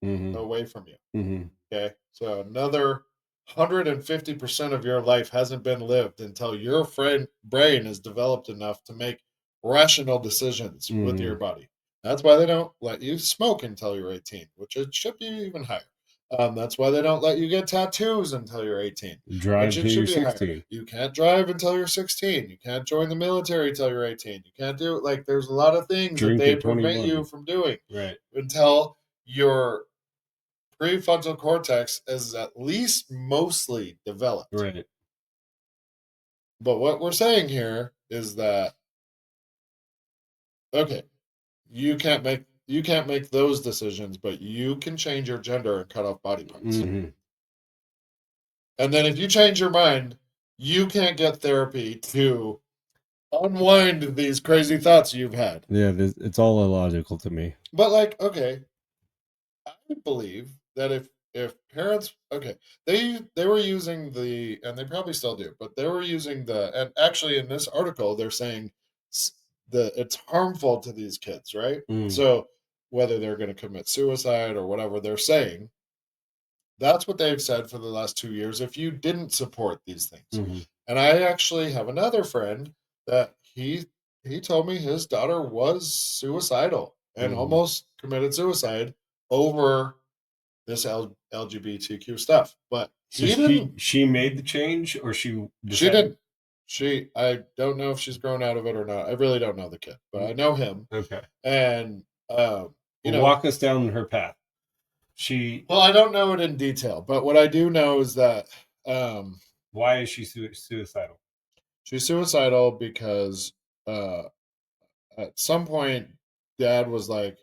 Mm-hmm. away from you. Mm-hmm. Okay, so another 150% of your life hasn't been lived until your brain is developed enough to make rational decisions with your Mm-hmm. body. That's why they don't let you smoke until you're 18, which it should be even higher. That's why they don't let you get tattoos until you're 18, Drive which till it you're should be higher. 16. You can't drive until you're 16. You can't join the military until you're 18. You can't do it. Like, there's a lot of things that Drink they at prevent 21. you from doing Right. until you're prefrontal cortex is at least mostly developed. Right. But what we're saying here is that okay, you can't make those decisions, but you can change your gender and cut off body parts. Mm-hmm. And then if you change your mind, you can't get therapy to unwind these crazy thoughts you've had. Yeah, it's all illogical to me. But like, okay, I believe that if parents they were using and they probably still do, but they were using and actually in this article they're saying it's harmful to these kids, right? Mm. So whether they're going to commit suicide or whatever they're saying, that's what they've said for the last 2 years if you didn't support these things. Mm-hmm. And I actually have another friend that he told me his daughter was suicidal and Mm-hmm. almost committed suicide over this LGBTQ stuff. But So he didn't. she made the change, or she She decided? didn't. I don't know if she's grown out of it or not. I really don't know the kid, but I know him. Okay. And you know, Walk us down her path. well, I don't know it in detail, but what I do know is that Why is she suicidal? she's suicidal because uh, at some point, Dad was like,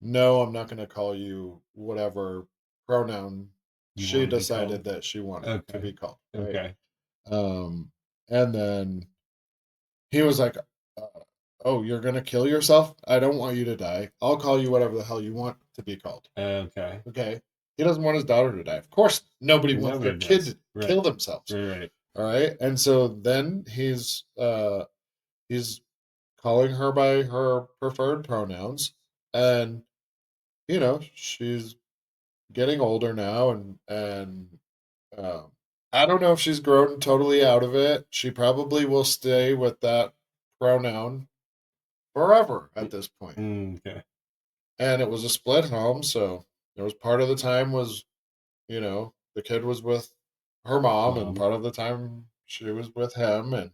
"No, I'm not going to call you whatever pronoun." You She want to be decided called? that she wanted to Okay. be called, right? Okay. And then he was like, uh, "Oh, you're gonna kill yourself? I don't want you to die. I'll call you whatever the hell you want to be called." Okay. Okay. He doesn't want his daughter to die. Of course, nobody wants their Nobody kid does. to Right. kill themselves. Right. All right. And so then he's calling her by her preferred pronouns, and she's getting older now, and um, I don't know if she's grown totally out of it. She probably will stay with that pronoun forever at this point. Okay. And it was a split home, so there was part of the time was, the kid was with her mom, and part of the time she was with him. And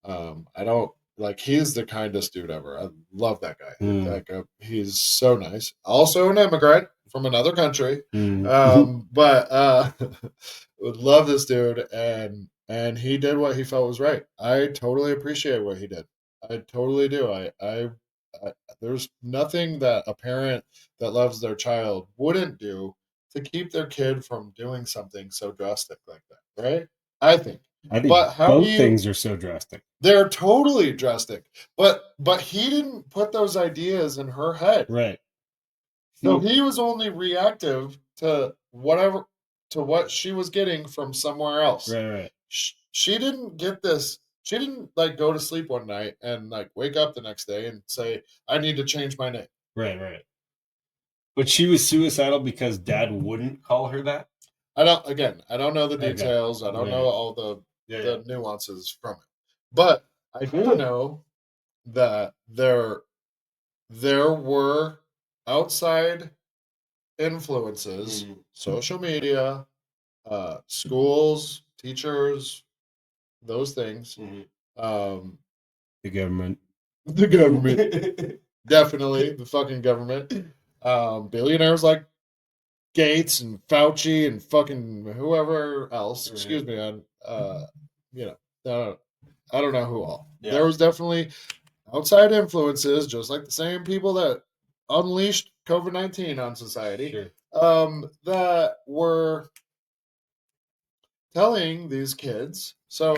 I don't like he's the kindest dude ever. I love that guy. Mm. He's so nice. Also an immigrant from another country. Mm. But would love this dude, and he did what he felt was right. I totally appreciate what he did. I totally do. I there's nothing that a parent that loves their child wouldn't do to keep their kid from doing something so drastic like that, right? I think. I think But how do both you things are so drastic. they're totally drastic. But he didn't put those ideas in her head. Right. So he was only reactive to what she was getting from somewhere else. Right. Right. She didn't get this. She didn't like go to sleep one night and like wake up the next day and say, "I need to change my name." Right. Right. But she was suicidal because Dad wouldn't call her that. I don't know the Okay. details. I don't know Right. all the Yeah. nuances from it. But I do know that there were outside influences, social media, schools, teachers, those things. Um, The government. the government, definitely the fucking government. Billionaires like Gates and Fauci and fucking whoever else. Right. Excuse me, on I don't know who all. Yeah. There was definitely outside influences, just like the same people that unleashed COVID-19 on society, Sure. that were telling these kids. So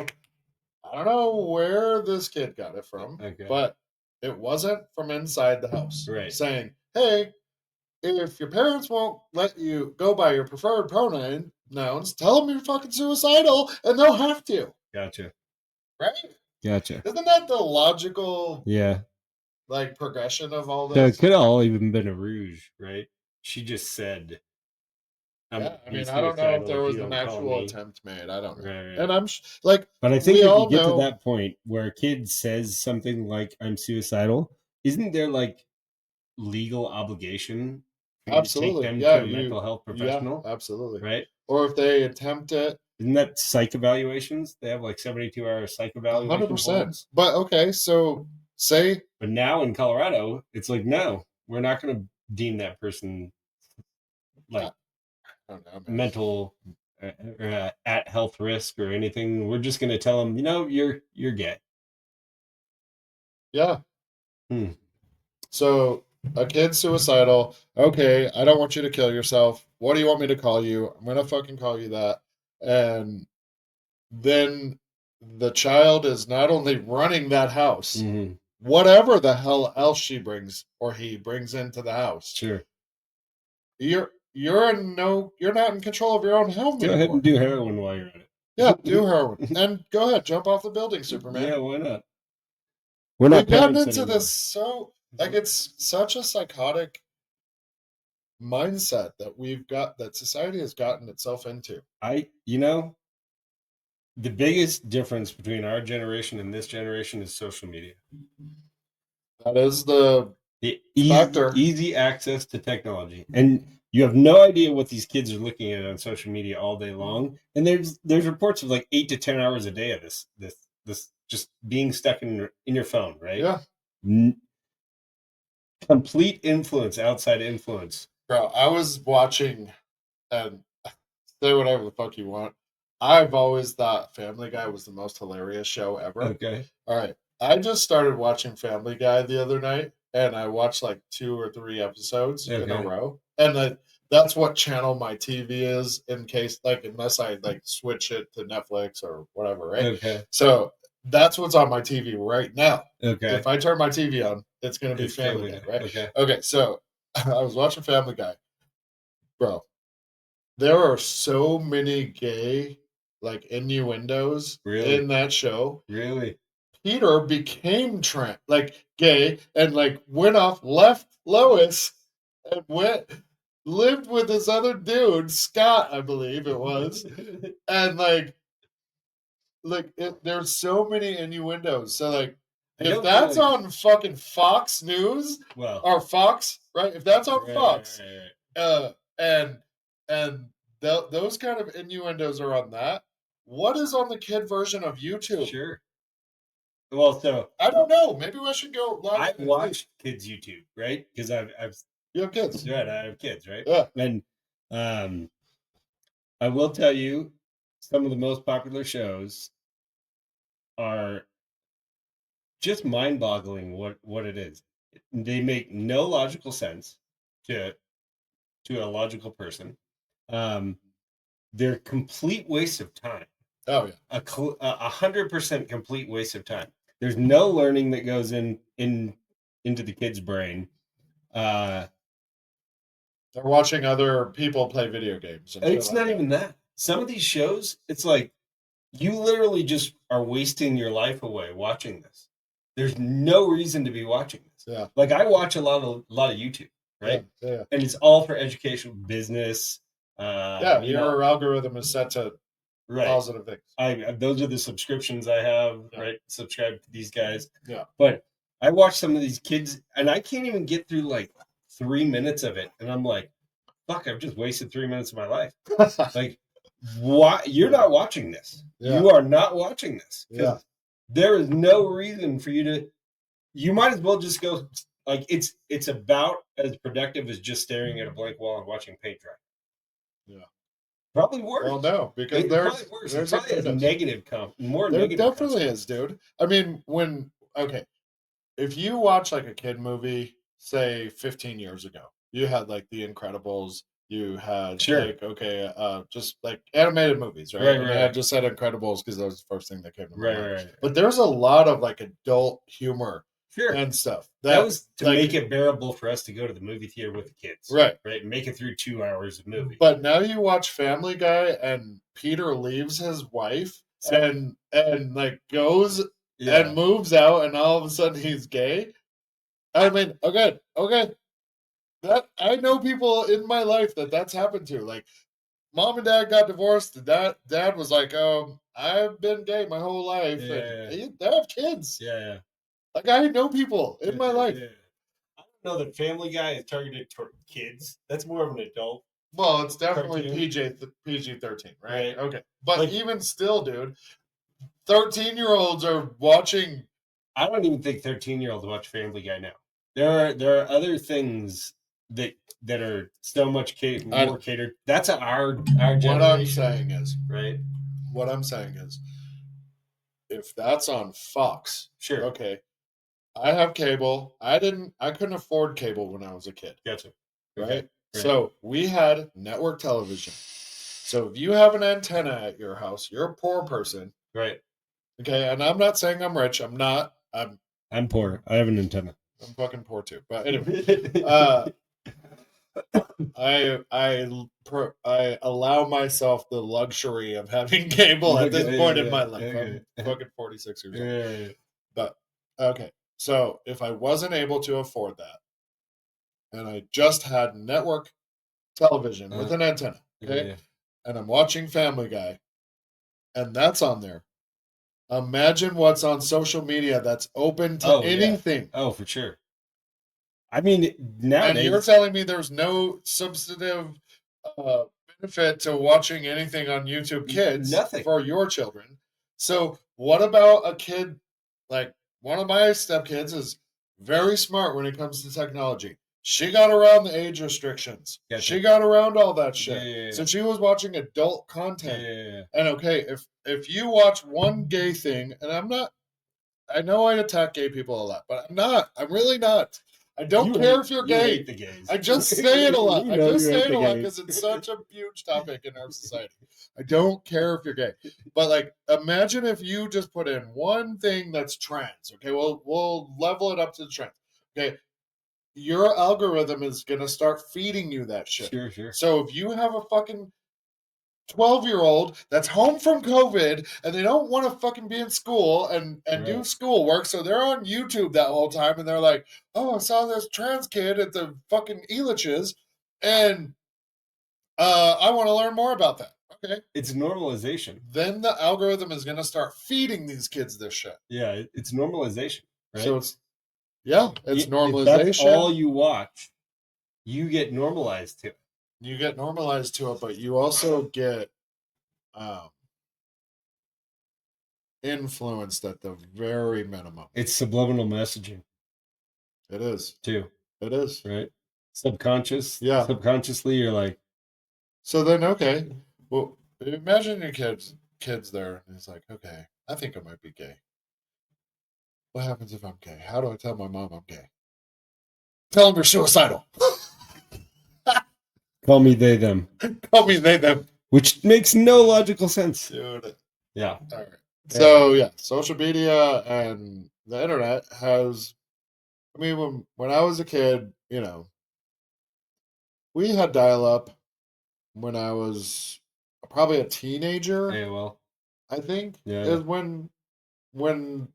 I don't know where this kid got it from, Okay. but it wasn't from inside the house. Right. Saying, hey, if your parents won't let you go by your preferred pronouns, tell them you're fucking suicidal and they'll have to. Gotcha. Right? Gotcha. Isn't that the logical Yeah. like progression of all So it this? could have all even been a ruse, right? She just said, Yeah, I be mean, I don't know if suicidal there if was you an don't call actual me. attempt made. I don't know. Right. And I'm like, But I think we if all you get know to that point where a kid says something like "I'm suicidal," isn't there like legal obligation for you to take absolutely. them Yeah, to a mental health professional? absolutely. Right? Or if they attempt it, Isn't that psych evaluations? They have like 72-hour psych evaluation 100%. forms. But okay, so say But now in Colorado, it's like, no, we're not going to deem that person like I don't know, man. mental at health risk or anything. We're just going to tell them, you're gay. Yeah. Hmm. So a kid's suicidal. Okay, I don't want you to kill yourself. What do you want me to call you? I'm gonna fucking call you that. And then the child is not only running that house, Mm-hmm. whatever the hell else she brings or he brings into the house. Sure. You're you're not in control of your own home Go anymore. ahead and do heroin while you're at it. Yeah, do heroin. And go ahead, jump off the building, Superman. Yeah, why not? We're not We've gotten parents into anymore. this so like it's such a psychotic mindset that society has gotten itself into. The biggest difference between our generation and this generation is social media. That is the factor. Easy access to technology, and you have no idea what these kids are looking at on social media all day long. And there's reports of like 8 to 10 hours a day of this just being stuck in your phone, right? Yeah. Complete influence, outside influence. Bro, I was watching, and say whatever the fuck you want. I've always thought Family Guy was the most hilarious show ever. Okay. All right. I just started watching Family Guy the other night, and I watched like 2 or 3 episodes in a row. And that's what channel my TV is in case, like, unless I like switch it to Netflix or whatever, right? Okay. So that's what's on my TV right now. Okay. If I turn my TV on, it's going to be Family Guy, right? Okay. Okay, so I was watching Family Guy. Bro, there are so many gay like innuendos in that show. Really? Peter became like gay and like went off, left Lois, and lived with this other dude, Scott, I believe it was, and there's so many innuendos. So like, if that's on fucking Fox News or Fox, right? If that's on Fox, and those kind of innuendos are on that. What is on the kid version of YouTube? Sure. Well, so I don't know. Maybe I should go live. I watch kids YouTube, right? Because I've you have kids, right? I have kids, right? Yeah. And I will tell you, some of the most popular shows are just mind-boggling. What it is, they make no logical sense to a logical person. They're complete waste of time. Oh yeah, 100% complete waste of time. There's no learning that goes into the kid's brain. They're watching other people play video games. It's not even that. Some of these shows, it's like you literally just are wasting your life away watching this. There's no reason to be watching this. Yeah. Like I watch a lot of YouTube, right? Yeah. And it's all for educational business. Your algorithm is set to positive things. Those are the subscriptions I have, right? Subscribe to these guys. Yeah. But I watch some of these kids, and I can't even get through like 3 minutes of it, and I'm like, "Fuck! I've just wasted 3 minutes of my life." Like, why? You're not watching this. Yeah. You are not watching this. Yeah. There is no reason for you to. You might as well just go. Like it's about as productive as just staring at a blank wall and watching paint dry. Yeah. Probably worse. Well, no, because It there's probably worse. It there's probably has more there negative definitely is, consequences. dude. I mean, if you watch like a kid movie, say 15 years ago, you had like The Incredibles, you had Sure. like just like animated movies, right? Right, And right. I just said Incredibles because that was the first thing that came to my Right, mind. right. But there's a lot of like adult humor Sure. and stuff That was to like, make it bearable for us to go to the movie theater with the kids. right. Right. Make it through 2 hours of movie. But now you watch Family Guy and Peter leaves his wife and like goes and moves out and all of a sudden he's gay. I mean, okay. That I know people in my life that's happened to. Like mom and dad got divorced. Dad was like, I've been gay my whole life, and they have kids. Yeah. Like I know people in my life. Yeah. I don't know that Family Guy is targeted toward kids. That's more of an adult. Well, it's definitely Cartoon. PG-13, right? Right. Okay, but Like- even still, dude, 13-year-olds are watching. I don't even think 13-year-olds watch Family Guy now. There are other things that are so much more catered. That's our generation. What I'm saying is, right? What I'm saying is, if that's on Fox, Sure. okay. I have cable. I couldn't afford cable when I was a kid. Gotcha. Right? Okay. So we had network television. So if you have an antenna at your house, you're a poor person. Right. Okay. And I'm not saying I'm rich. I'm not. I'm poor. I have an antenna. I'm fucking poor too. But anyway, I allow myself the luxury of having cable at this point in my life. I'm fucking 46 years old. But okay. So if I wasn't able to afford that, and I just had network television with an antenna, okay, and I'm watching Family Guy, and that's on there. Imagine what's on social media that's open to anything. Oh, for sure. I mean, nowadays, and you're telling me there's no substantive benefit to watching anything on YouTube Kids for your children. So what about a kid like one of my stepkids is very smart when it comes to technology. She got around the age restrictions. Gotcha. She got around all that shit. Yeah. So she was watching adult content. And okay, if you watch one gay thing, and I know I attack gay people a lot, but I'm really not. I don't care if you're gay. Hate the gays. I just say it a lot. I just say it a lot because it's such a huge topic in our society. I don't care if you're gay. But like imagine if you just put in one thing that's trans. Okay, we'll level it up to the trans. Okay. Your algorithm is gonna start feeding you that shit. Sure. So if you have a fucking 12-year-old that's home from COVID and they don't want to fucking be in school and do schoolwork, so they're on YouTube that whole time and they're like, oh, I saw this trans kid at the fucking Elitch's and I want to learn more about that. Okay. It's normalization. Then the algorithm is going to start feeding these kids this shit. Yeah, it's normalization. Right? So it's normalization. If that's all you watch, you get normalized to it. You get normalized to it, but you also get influenced at the very minimum. It's subliminal messaging. It is. Too. It is. Right? Subconscious. Yeah. Subconsciously, you're like. So then, okay. Well, imagine your kids there, and it's like, okay, I think I might be gay. What happens if I'm gay? How do I tell my mom I'm gay? Tell them you're suicidal. Call me they, them. Call me they, them. Which makes no logical sense. Dude. Yeah. All right. So, yeah, social media and the internet has, I mean, when I was a kid, you know, we had dial-up when I was probably a teenager. AOL. I think. Yeah. Is when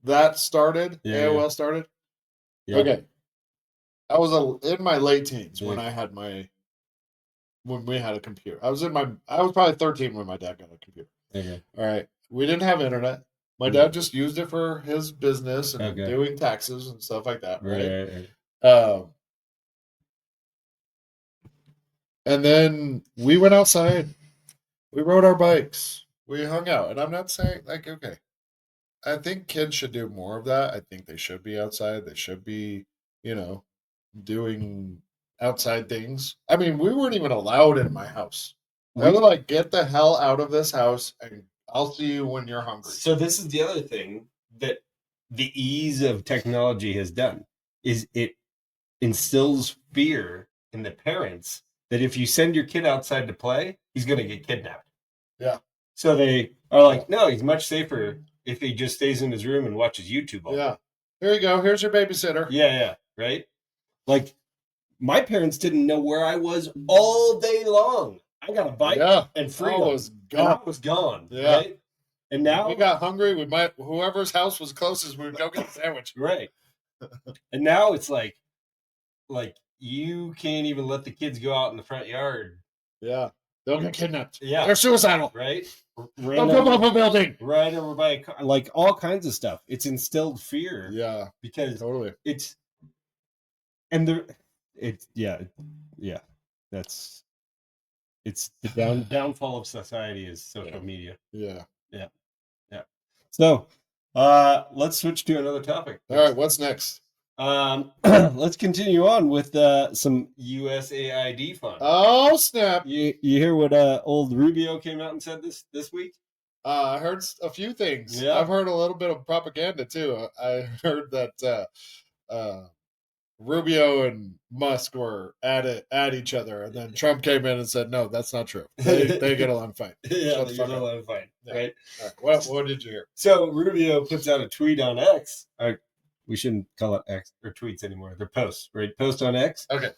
that started. Yeah, AOL started. Yeah. Okay. I was in my late teens when we had a computer. I was probably 13 when my dad got a computer. Okay. All right. We didn't have internet. My dad just used it for his business and doing taxes and stuff like that. Right. And then we went outside. We rode our bikes. We hung out. And I'm not saying like, okay, I think kids should do more of that. I think they should be outside. They should be, you know, doing outside things. I mean, we weren't even allowed in my house. They're like, get the hell out of this house, and I'll see you when you're hungry. So this is the other thing that the ease of technology has done is it instills fear in the parents that if you send your kid outside to play, he's going to get kidnapped. Yeah. So they are like, no, he's much safer if he just stays in his room and watches YouTube all day. Yeah. Here you go. Here's your babysitter. Yeah, right? Like, my parents didn't know where I was all day long. I got a bike and freedom. I was gone. Yeah. Right? And now we got hungry. We might whoever's house was closest, we would go get a sandwich. Right. And now it's like you can't even let the kids go out in the front yard. Yeah. They'll get kidnapped. Yeah. They're suicidal. Right? Don't come up a building. Right over by a car. Like all kinds of stuff. It's instilled fear. Yeah. Because totally. That's it's the downfall of society is social media. Yeah. So let's switch to another topic. All right, what's next? Let's continue on with some USAID fun. Oh snap! You hear what old Rubio came out and said this week? I heard a few things. Yeah. I've heard a little bit of propaganda too. I heard that Rubio and Musk were at each other, and then Trump came in and said, "No, that's not true. They get along fine." Yeah, they get along fine. Yeah. Right? All right. What did you hear? So Rubio puts out a tweet on X. We shouldn't call it X or tweets anymore. They're posts, right? Post on X. Okay.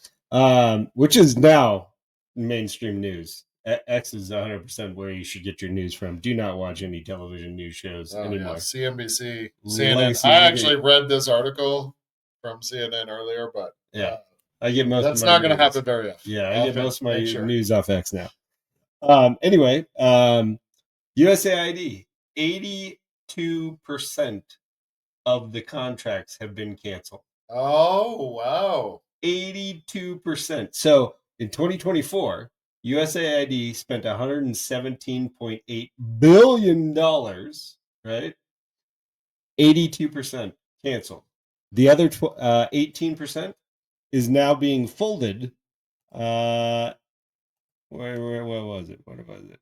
Which is now mainstream news. X is 100% where you should get your news from. Do not watch any television news shows anymore. Yeah. CNBC, CNN. I actually read this article from CNN earlier, but I get most. That's not going to happen very often. Yeah, I get most of my news off X now. Anyway, USAID, 82% of the contracts have been canceled. Oh, wow. 82%. So in 2024, USAID spent $117.8 billion, right? 82% canceled. The other 18% is now being folded. Where was it? What was it?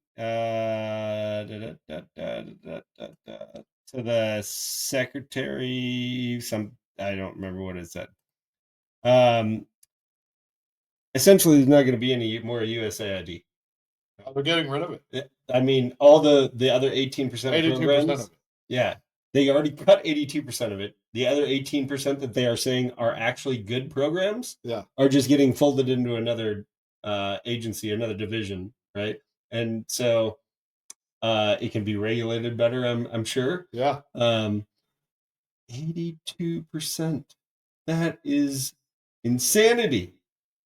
To the secretary. I don't remember what it said. Essentially, there's not going to be any more USAID. They're getting rid of it. I mean, all the other 18% of programs. Of it. Yeah, they already cut 82% of it. The other 18% that they are saying are actually good programs, are just getting folded into another agency, another division, right? And so it can be regulated better, I'm sure. Yeah. 82%. That is insanity.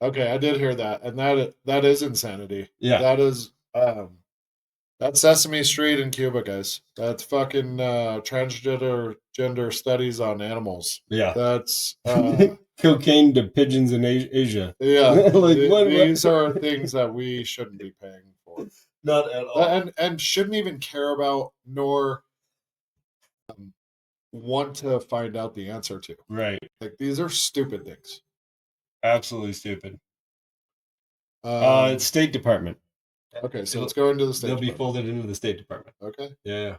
Okay, I did hear that, and that is insanity. Yeah, that is that's Sesame Street in Cuba, guys. That's fucking transgender studies on animals. Yeah, that's cocaine to pigeons in Asia. Yeah, these are things that we shouldn't be paying for. Not at all, and shouldn't even care about nor want to find out the answer to. Right, like these are stupid things. Absolutely stupid. It's State Department. Okay, so it's going to the State Department. They'll be folded into the State Department. Okay. Yeah.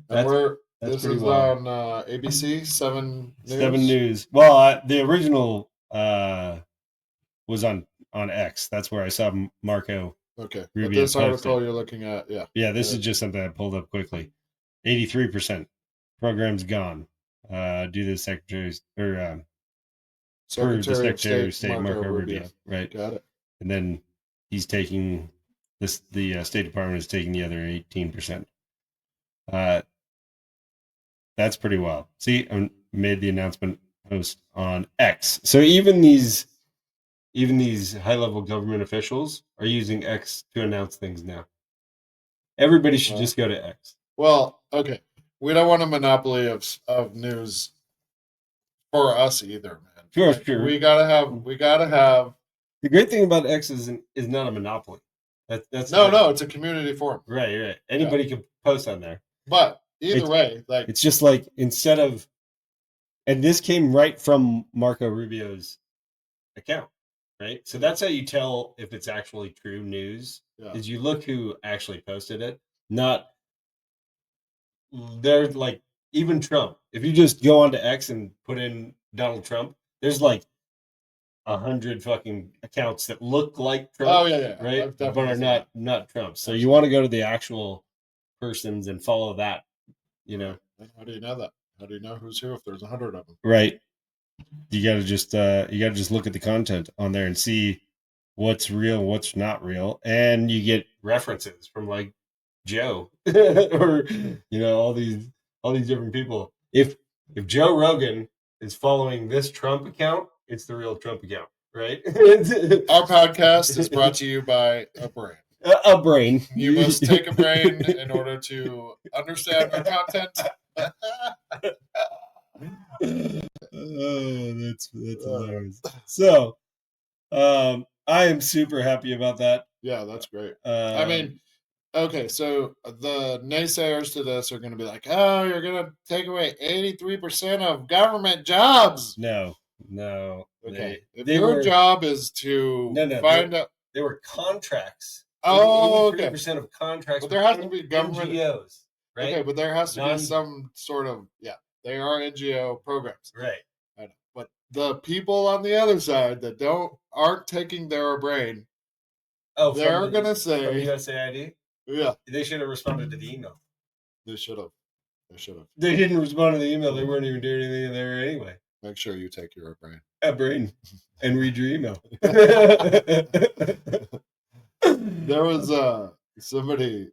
And this is on ABC 7 News? 7 News. Well, the original was on X. That's where I saw Marco. Okay. Rubio but this article you're looking at, Yeah, this is just something I pulled up quickly. 83%. Program's gone. Due to the Secretary's or Secretary of State Marco Rubio. Right. Got it. And then he's taking this. The State Department is taking the other 18%. That's pretty wild. See, I made the announcement post on X. So even these high-level government officials are using X to announce things now. Everybody should just go to X. Well, okay. We don't want a monopoly of news for us either, man. Sure. We gotta have. The great thing about X is not a monopoly. That's no, it's a community forum. Right. Anybody can post on there. But either way, like it's just like instead of, and this came right from Marco Rubio's account, right? So that's how you tell if it's actually true news Yeah. is you look who actually posted it. Not there's like even Trump. If you just go onto X and put in Donald Trump, there's like 100 fucking accounts that look like Trump. Oh yeah, right, I've but definitely are seen not Trump. So you Absolutely. want to go to the actual persons and follow that. You know, And how do you know that? How do you know who's who if there's 100 of them? right? You got to just look at the content on there and see what's real, what's not real, and you get references from like Joe or all these different people. If Joe Rogan is following this Trump account, it's the real Trump account, right? Our podcast is brought to you by a brain. A brain. You must take a brain in order to understand our content. Oh, that's hilarious. So, I am super happy about that. Yeah, that's great. I mean, okay, so the naysayers to this are going to be like, "Oh, you're going to take away 83% of government jobs." no. Okay, if They your were job is to find out, there were contracts. oh, okay, 83% of contracts, but there has to be government NGOs, right? Okay, but there has to be Non- some sort of they are NGO programs. Right. I know. But the people on the other side that aren't taking their brain, they're gonna from say, USAID. yeah, They should have responded to the email. they should have. They should have. They didn't respond to the email. They weren't even doing anything there anyway. Make sure you take your brain. A brain and read your email. There was somebody,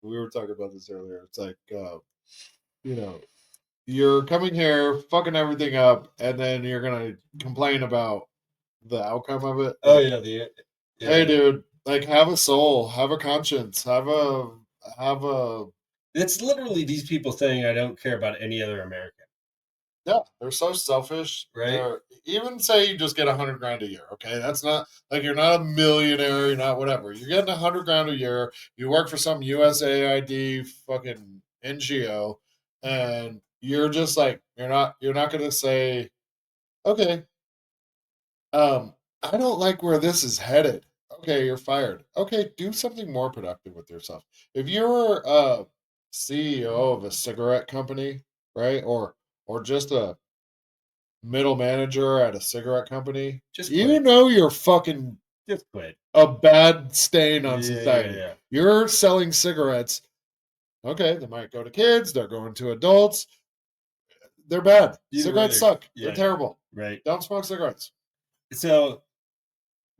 we were talking about this earlier. It's like you're coming here, fucking everything up, and then you're gonna complain about the outcome of it. Oh yeah, Hey, dude, like have a soul, have a conscience, have a. It's literally these people saying, "I don't care about any other American." Yeah, they're so selfish. Right. Even say you just get 100 grand a year. Okay, that's not like you're not a millionaire. You're not whatever. You're getting 100 grand a year. You work for some USAID fucking NGO, and you're just like you're not gonna say, okay, I don't like where this is headed. Okay, you're fired. Okay, do something more productive with yourself. If you're a CEO of a cigarette company, right, or just a middle manager at a cigarette company, Just you quit. know you're fucking Just quit. a bad stain on Yeah, society. yeah. You're selling cigarettes. Okay, they might go to kids. They're going to adults. They're bad. Either way, Cigarettes suck. yeah, They're terrible. Right. Don't smoke cigarettes. So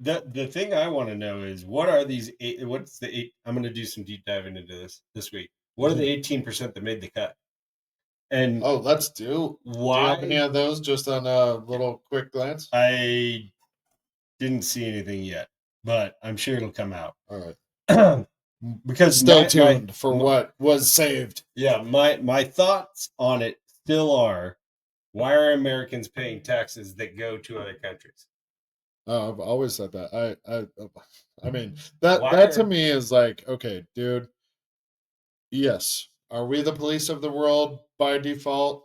the thing I want to know is what are these eight? What's the eight? I'm going to do some deep diving into this week. What are the 18% that made the cut? And Oh, let's do. why? Do you have any of those just on a little quick glance? I didn't see anything yet, but I'm sure it'll come out. All right. Because stay tuned for what was saved. Yeah, my thoughts on it still are: why are Americans paying taxes that go to other countries? I've always said that. I mean that to me is like, okay, dude. Yes, are we the police of the world by default?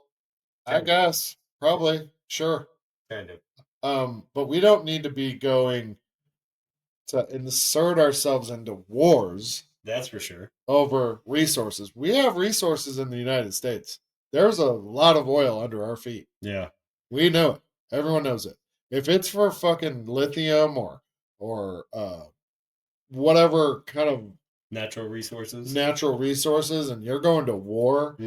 I guess probably, sure. Kind of. But we don't need to be going to insert ourselves into wars. That's for sure. Over resources. We have resources in the United States. There's a lot of oil under our feet. Yeah. We know it. Everyone knows it. If it's for fucking lithium or whatever kind of natural resources and you're going to war,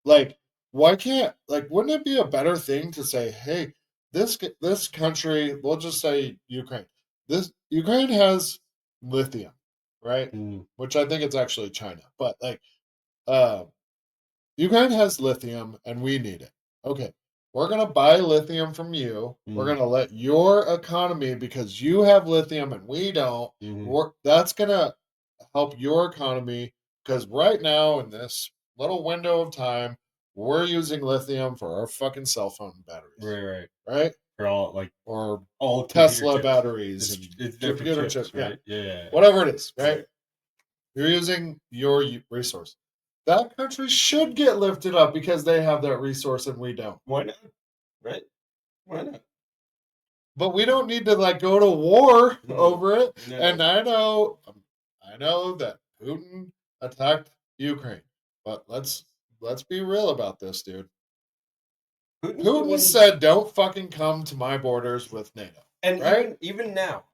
like why can't wouldn't it be a better thing to say, hey, this country, we'll just say Ukraine. This Ukraine has lithium, right? Which I think it's actually China. But Ukraine has lithium and we need it. Okay. We're going to buy lithium from you. We're going to let your economy, because you have lithium and we don't, that's going to help your economy, because right now in this little window of time, we're using lithium for our fucking cell phone batteries. Right? For all or all Tesla batteries and computer chips, right? Yeah. Whatever it is, right? You're using your resource. That country should get lifted up because they have that resource and we don't. Why not? Right? Why not? But we don't need to go to war over it. No. And I know I know that Putin attacked Ukraine, but let's be real about this, dude. Putin said, "Don't fucking come to my borders with NATO." And right? even now,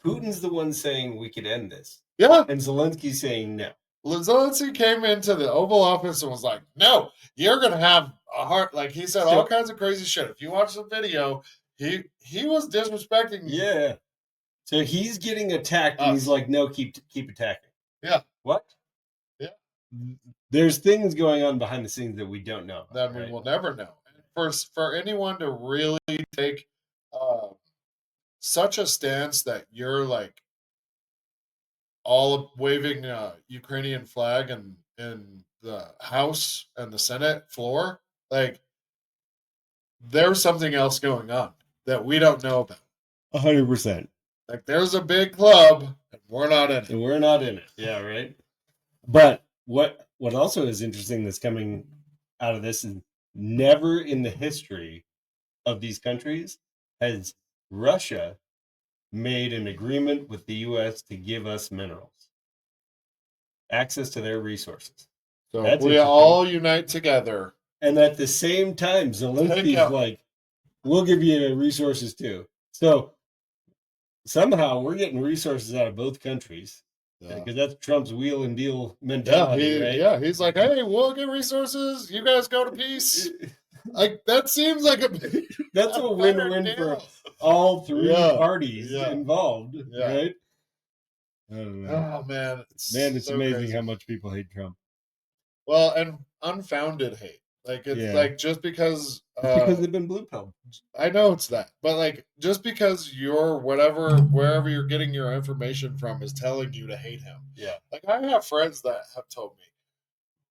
Putin's the one saying we could end this. Yeah. And Zelensky's saying no. Zelensky came into the Oval Office and was like, "No, you're gonna have a heart." Like he said all kinds of crazy shit. If you watch the video, he was disrespecting. Yeah. So he's getting attacked, and he's like, "No, keep attacking." Yeah. What? Yeah. There's things going on behind the scenes that we don't know about, that we will never know. For anyone to really take such a stance that you're like all waving Ukrainian flag in the House and the Senate floor, like there's something else going on that we don't know about. 100%. Like there's a big club and we're not in it. And we're not in it. Yeah, right. But what also is interesting that's coming out of this is never in the history of these countries has Russia made an agreement with the U.S. to give us minerals, access to their resources. So if we all unite together. And at the same time, Zelensky's like, we'll give you resources too. So somehow we're getting resources out of both countries. Because that's Trump's wheel and deal mentality, right? Yeah, he's like, hey, we'll get resources. You guys go to peace. Like that seems like that's a win-win for all three parties involved, right? I don't know. Oh man, it's so amazing crazy how much people hate Trump. Well, and unfounded hate. Like it's like just because they've been blue pilled. I know it's that, but like just because you're wherever you're getting your information from is telling you to hate him. Yeah. Like I have friends that have told me,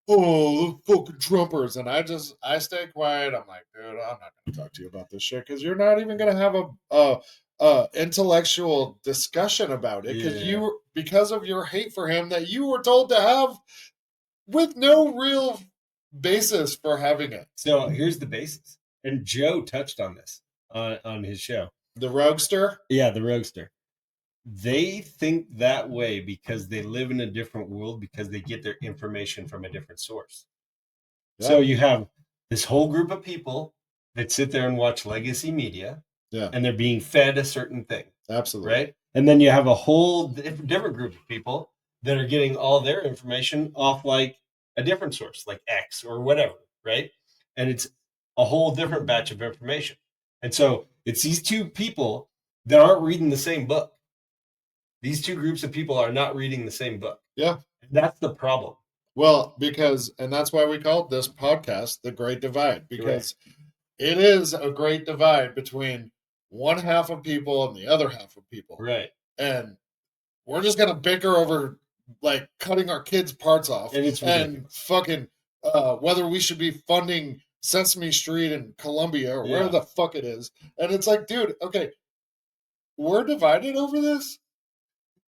"Oh, the fucking Trumpers," and I stay quiet. I'm like, dude, I'm not going to talk to you about this shit because you're not even going to have a intellectual discussion about it because of your hate for him that you were told to have with no real basis for having it. So here's the basis, and Joe touched on this on his show. The Roguester? Yeah, the Roguester. They think that way because they live in a different world because they get their information from a different source. Yeah. So you have this whole group of people that sit there and watch legacy media, and they're being fed a certain thing. Absolutely. Right? And then you have a whole different group of people that are getting all their information off like a different source, like X or whatever, right? And it's a whole different batch of information. And so it's these two people that aren't reading the same book. These two groups of people are not reading the same book. Yeah. That's the problem. Well, and that's why we called this podcast The Great Divide, because it is a great divide between one half of people and the other half of people. Right. And we're just going to bicker over like cutting our kids' parts off and fucking whether we should be funding Sesame Street in Colombia or where the fuck it is. And it's like, dude, okay, we're divided over this.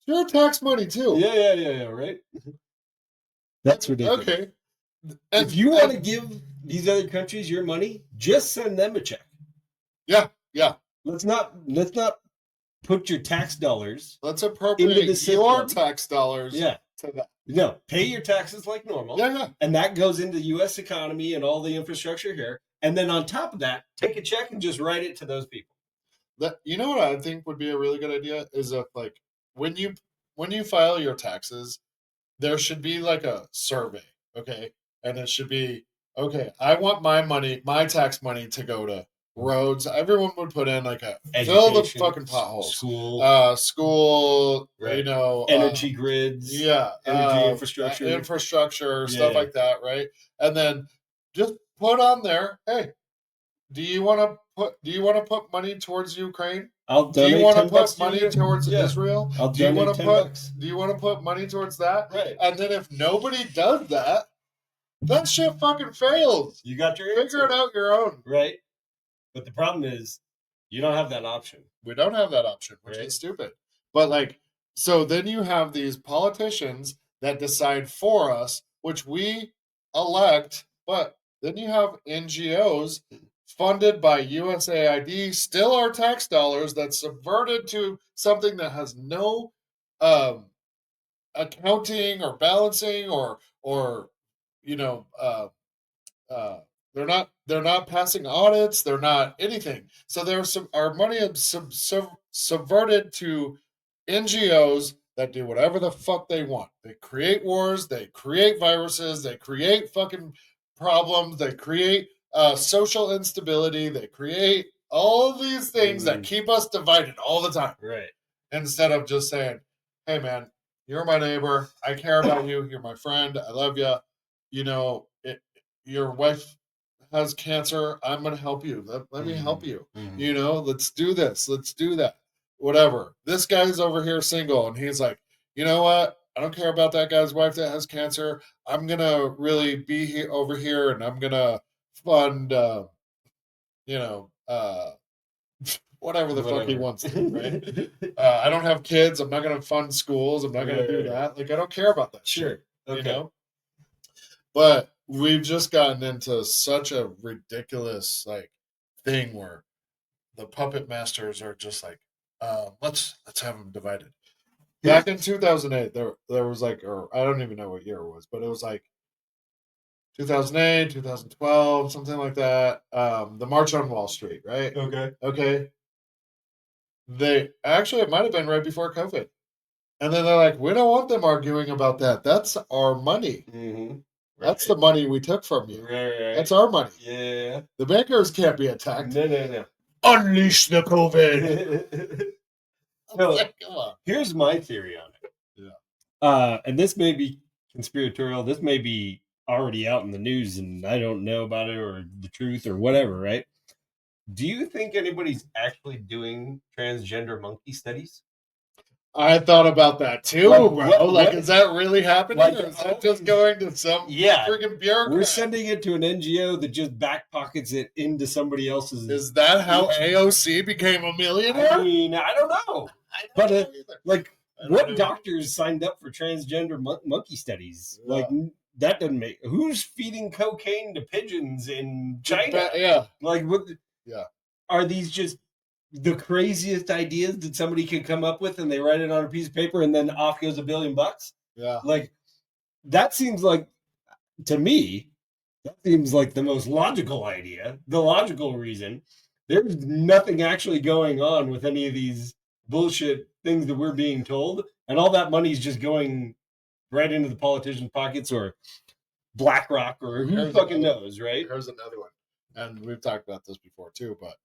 Your tax money too. Yeah, right? That's ridiculous. Okay. And if you want to give these other countries your money, just send them a check. Yeah. Let's not put your tax dollars. Let's appropriate your tax dollars. Yeah. To that. No, pay your taxes like normal. Yeah. And that goes into the U.S. economy and all the infrastructure here. And then on top of that, take a check and just write it to those people. You know what I think would be a really good idea is if like when you file your taxes, there should be like a survey, okay? And it should be, okay, I want my tax money to go to roads. Everyone would put in like fill the fucking potholes. School, right. Energy grids. Yeah. Energy infrastructure, stuff like that, right? And then just put on there, hey, do you want to put money towards Ukraine? Do you want to put money towards Israel? Do you want to put money towards that? Right. And then if nobody does that, that shit fucking fails. You got your figure it out your own. Right. But the problem is you don't have that option. We don't have that option, which is stupid. But like, so then you have these politicians that decide for us, which we elect, but then you have NGOs funded by USAID, still our tax dollars, that's subverted to something that has no accounting or balancing or you know they're not passing audits, they're not anything. So there's some our money is subverted to NGOs that do whatever the fuck they want. They create wars, they create viruses, they create fucking problems, they create social instability, they create all of these things that keep us divided all the time. Right. Instead of just saying, "Hey, man, you're my neighbor. I care about you. You're my friend. I love you. You know, your wife has cancer. I'm going to help you. Let me help you. You know, let's do this. Let's do that. Whatever. This guy's over here single, and he's like, you know what? I don't care about that guy's wife that has cancer. I'm going to really be here over here, and I'm going to fund, you know, whatever the fuck he wants to, right? I don't have kids. I'm not going to fund schools. I'm not going to do that. Like, I don't care about that. Sure. Shit, you know? But we've just gotten into such a ridiculous, like, thing where the puppet masters are just like, let's have them divided. Back in 2008, there was like, or I don't even know what year it was, but it was like 2008, 2012, something like that. The March on Wall Street, right? Okay. They actually, it might have been right before COVID. And then they're like, we don't want them arguing about that. That's our money. That's the money we took from you. That's our money. Yeah. The bankers can't be attacked. No. Unleash the COVID. So, Like, come on. Here's my theory on it. Yeah. And this may be conspiratorial. This may be already out in the news and I don't know about it or the truth or whatever, right? Do you think anybody's actually doing transgender monkey studies? I thought about that too, bro. Is that really happening? Like, or is that just going to some freaking bureaucrat? We're sending it to an NGO that just back pockets it into somebody else's. Is that how AOC became a millionaire? I mean, I don't know. What doctors signed up for transgender monkey studies? Yeah. Like, that doesn't make. Who's feeding cocaine to pigeons in China? Yeah. Like, what? Yeah. Are these just the craziest ideas that somebody could come up with and they write it on a piece of paper and then off goes $1 billion? Yeah. Like, that seems like, to me, that seems like the most logical idea, the logical reason. There's nothing actually going on with any of these bullshit things that we're being told. And all that money is just going right into the politicians' pockets or BlackRock or who fucking knows, right? Here's another one. And we've talked about this before too, but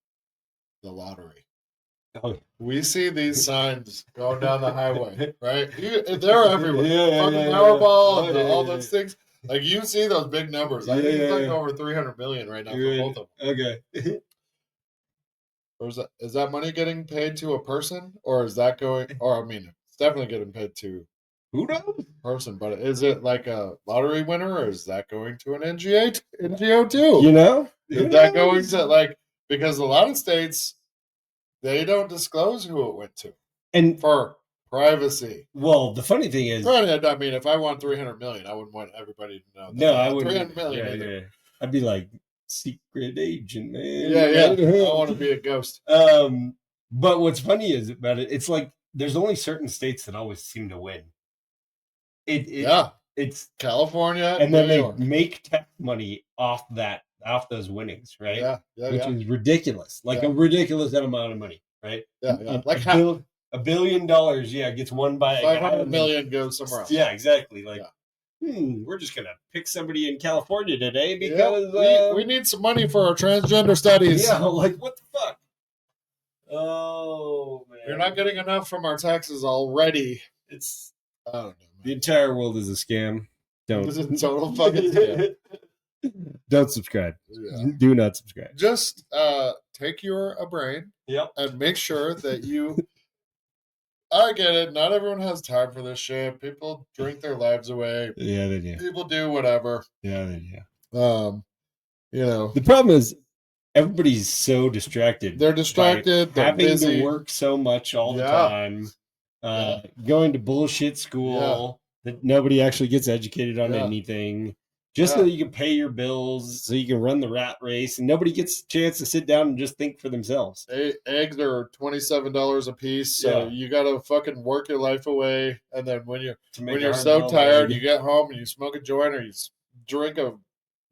the lottery. Oh. We see these signs going down the highway, right? They're everywhere. Fucking Powerball and all those things. Like, you see those big numbers. I think it's like over 300 million right now for both of them. Okay. Or is that money getting paid to a person, or is that going? Or I mean, it's definitely getting paid to who knows person. But is it like a lottery winner, or is that going to an NGO too? You know, is that going to, like, because a lot of states, they don't disclose who it went to, and for privacy. Well, the funny thing is, I mean, if I won 300 million, I wouldn't want everybody to know. No, I wouldn't. 300 million either. I'd be like, secret agent, man. Yeah. I want to be a ghost. But what's funny is about it, it's like there's only certain states that always seem to win. It's California, and then they make tax money off those winnings, right? Yeah. Which is ridiculous, like a ridiculous amount of money, right? Like $1 billion, gets won by 500 million goes somewhere else. Yeah, exactly. Like, we're just gonna pick somebody in California today because we need some money for our transgender studies. Yeah, like, what the fuck? Oh man, you're not getting enough from our taxes already. It's I don't know. The entire world is a scam. Don't. This is a total fucking scam. Don't subscribe. Yeah. Do not subscribe. Just take your brain. Yep. And make sure that you. I get it. Not everyone has time for this shit. People drink their lives away. Yeah, they do. People do whatever. Yeah, they do. You know. The problem is everybody's so distracted. They're distracted. They're having busy. to work so much all the time. Going to bullshit school that nobody actually gets educated on anything. just so that you can pay your bills, so you can run the rat race, and nobody gets a chance to sit down and just think for themselves. Eggs are $27 a piece, so you gotta fucking work your life away, and then when you're so tired, you get home and you smoke a joint or you drink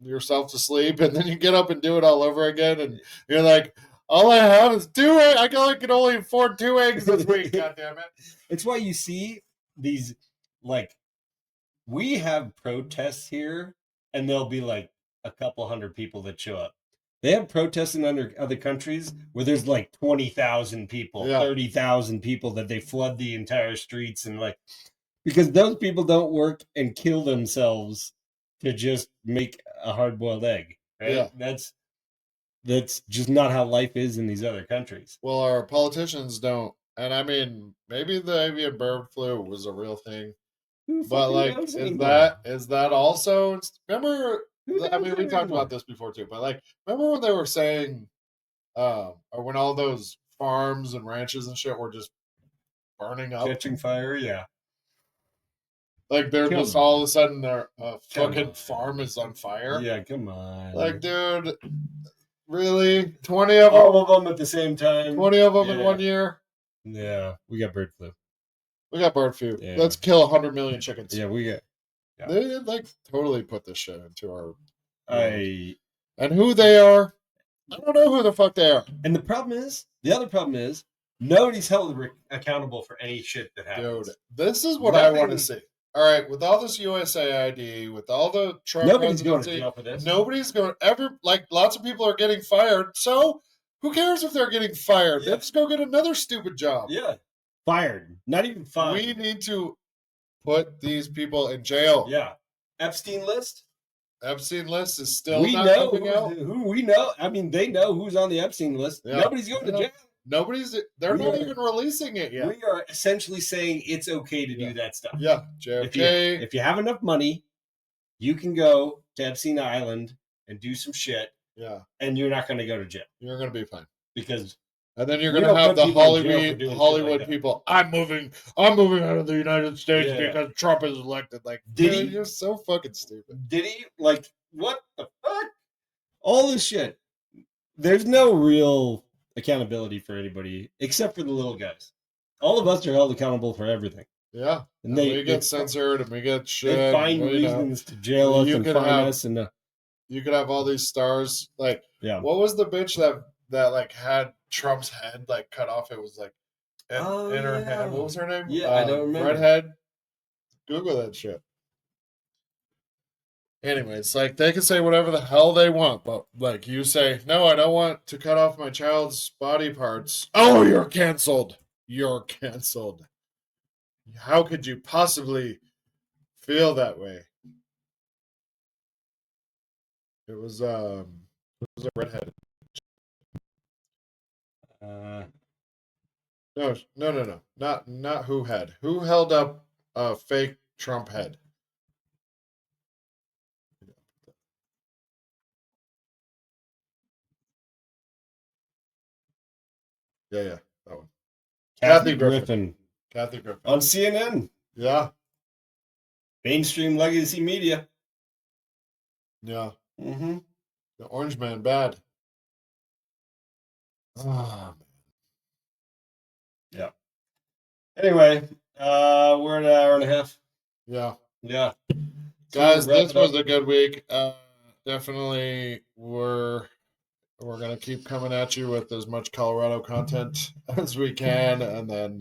yourself to sleep, and then you get up and do it all over again, and you're like, all I have is 2 eggs. I can only afford 2 eggs this week. God damn it! It's why you see these, like, we have protests here, and there'll be like a couple hundred people that show up. They have protests in other countries where there's like 20,000 people, 30,000 people that they flood the entire streets, and like, because those people don't work and kill themselves to just make a hard-boiled egg. Right? Yeah. That's just not how life is in these other countries. Well, our politicians don't, and I mean, maybe the avian bird flu was a real thing, but like, is that also? Remember, I mean, we talked about this before too, but like, remember when they were saying, or when all those farms and ranches and shit were just burning up, catching fire? Yeah. Like they're just all of a sudden their fucking farm is on fire. Yeah, come on. Like, dude, really? 20 of them? All of them at the same time. 20 of them in 1 year? Yeah, we got bird flu. We got bird flu. Yeah. Let's kill 100 million chickens. Yeah, we got. Yeah. They like totally put this shit into our. And who they are, I don't know who the fuck they are. And the other problem is, nobody's held accountable for any shit that happens. Dude, this is what I want to see. All right, with all this USAID, with all the Trump nobody's going to jail for this. Nobody's going lots of people are getting fired. So who cares if they're getting fired? Yeah. Let's go get another stupid job. Yeah, fired. Not even fired. We need to put these people in jail. Yeah, Epstein list. Epstein list is still we not know coming out. Who we know. I mean, they know who's on the Epstein list. Yeah. Nobody's going to jail. They're not even releasing it yet. We are essentially saying it's okay to do that stuff. Yeah, JFK. If you have enough money, you can go to Epstein Island and do some shit. Yeah, and you're not going to go to jail. You're going to be fine because, and then you're going to have the Hollywood people. I'm moving out of the United States because Trump is elected. Like, dude, you're so fucking stupid. Did he? Like, what the fuck? All this shit. There's no real accountability for anybody except for the little guys. All of us are held accountable for everything. Yeah, and we get censored and we get shit. They find reasons to jail us and fine us, and you could have all these stars. Like, what was the bitch that like had Trump's head like cut off? It was like in her head. What was her name? Yeah, I don't remember. Redhead. Google that shit. Anyways, like, they can say whatever the hell they want, but like, you say, no, I don't want to cut off my child's body parts. Oh, you're canceled. You're canceled. How could you possibly feel that way? It was a redhead. No. Not who had. Who held up a fake Trump head? Yeah, that one. Kathy Griffin. Kathy Griffin. On CNN. Yeah. Mainstream legacy media. Yeah. Mm-hmm. The Orange Man, bad. Oh, man. Yeah. Anyway, we're at an hour and a half. Yeah. Yeah. Guys, this was a good week. Definitely we're going to keep coming at you with as much Colorado content as we can, and then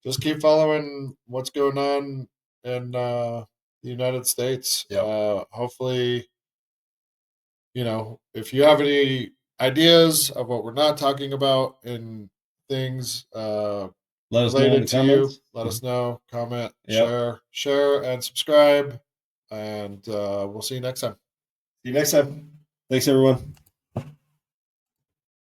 just keep following what's going on in the United States. Yep. Hopefully, if you have any ideas of what we're not talking about in things related to you, let us know. Comment, share, and subscribe. And we'll see you next time. See you next time. Thanks, everyone.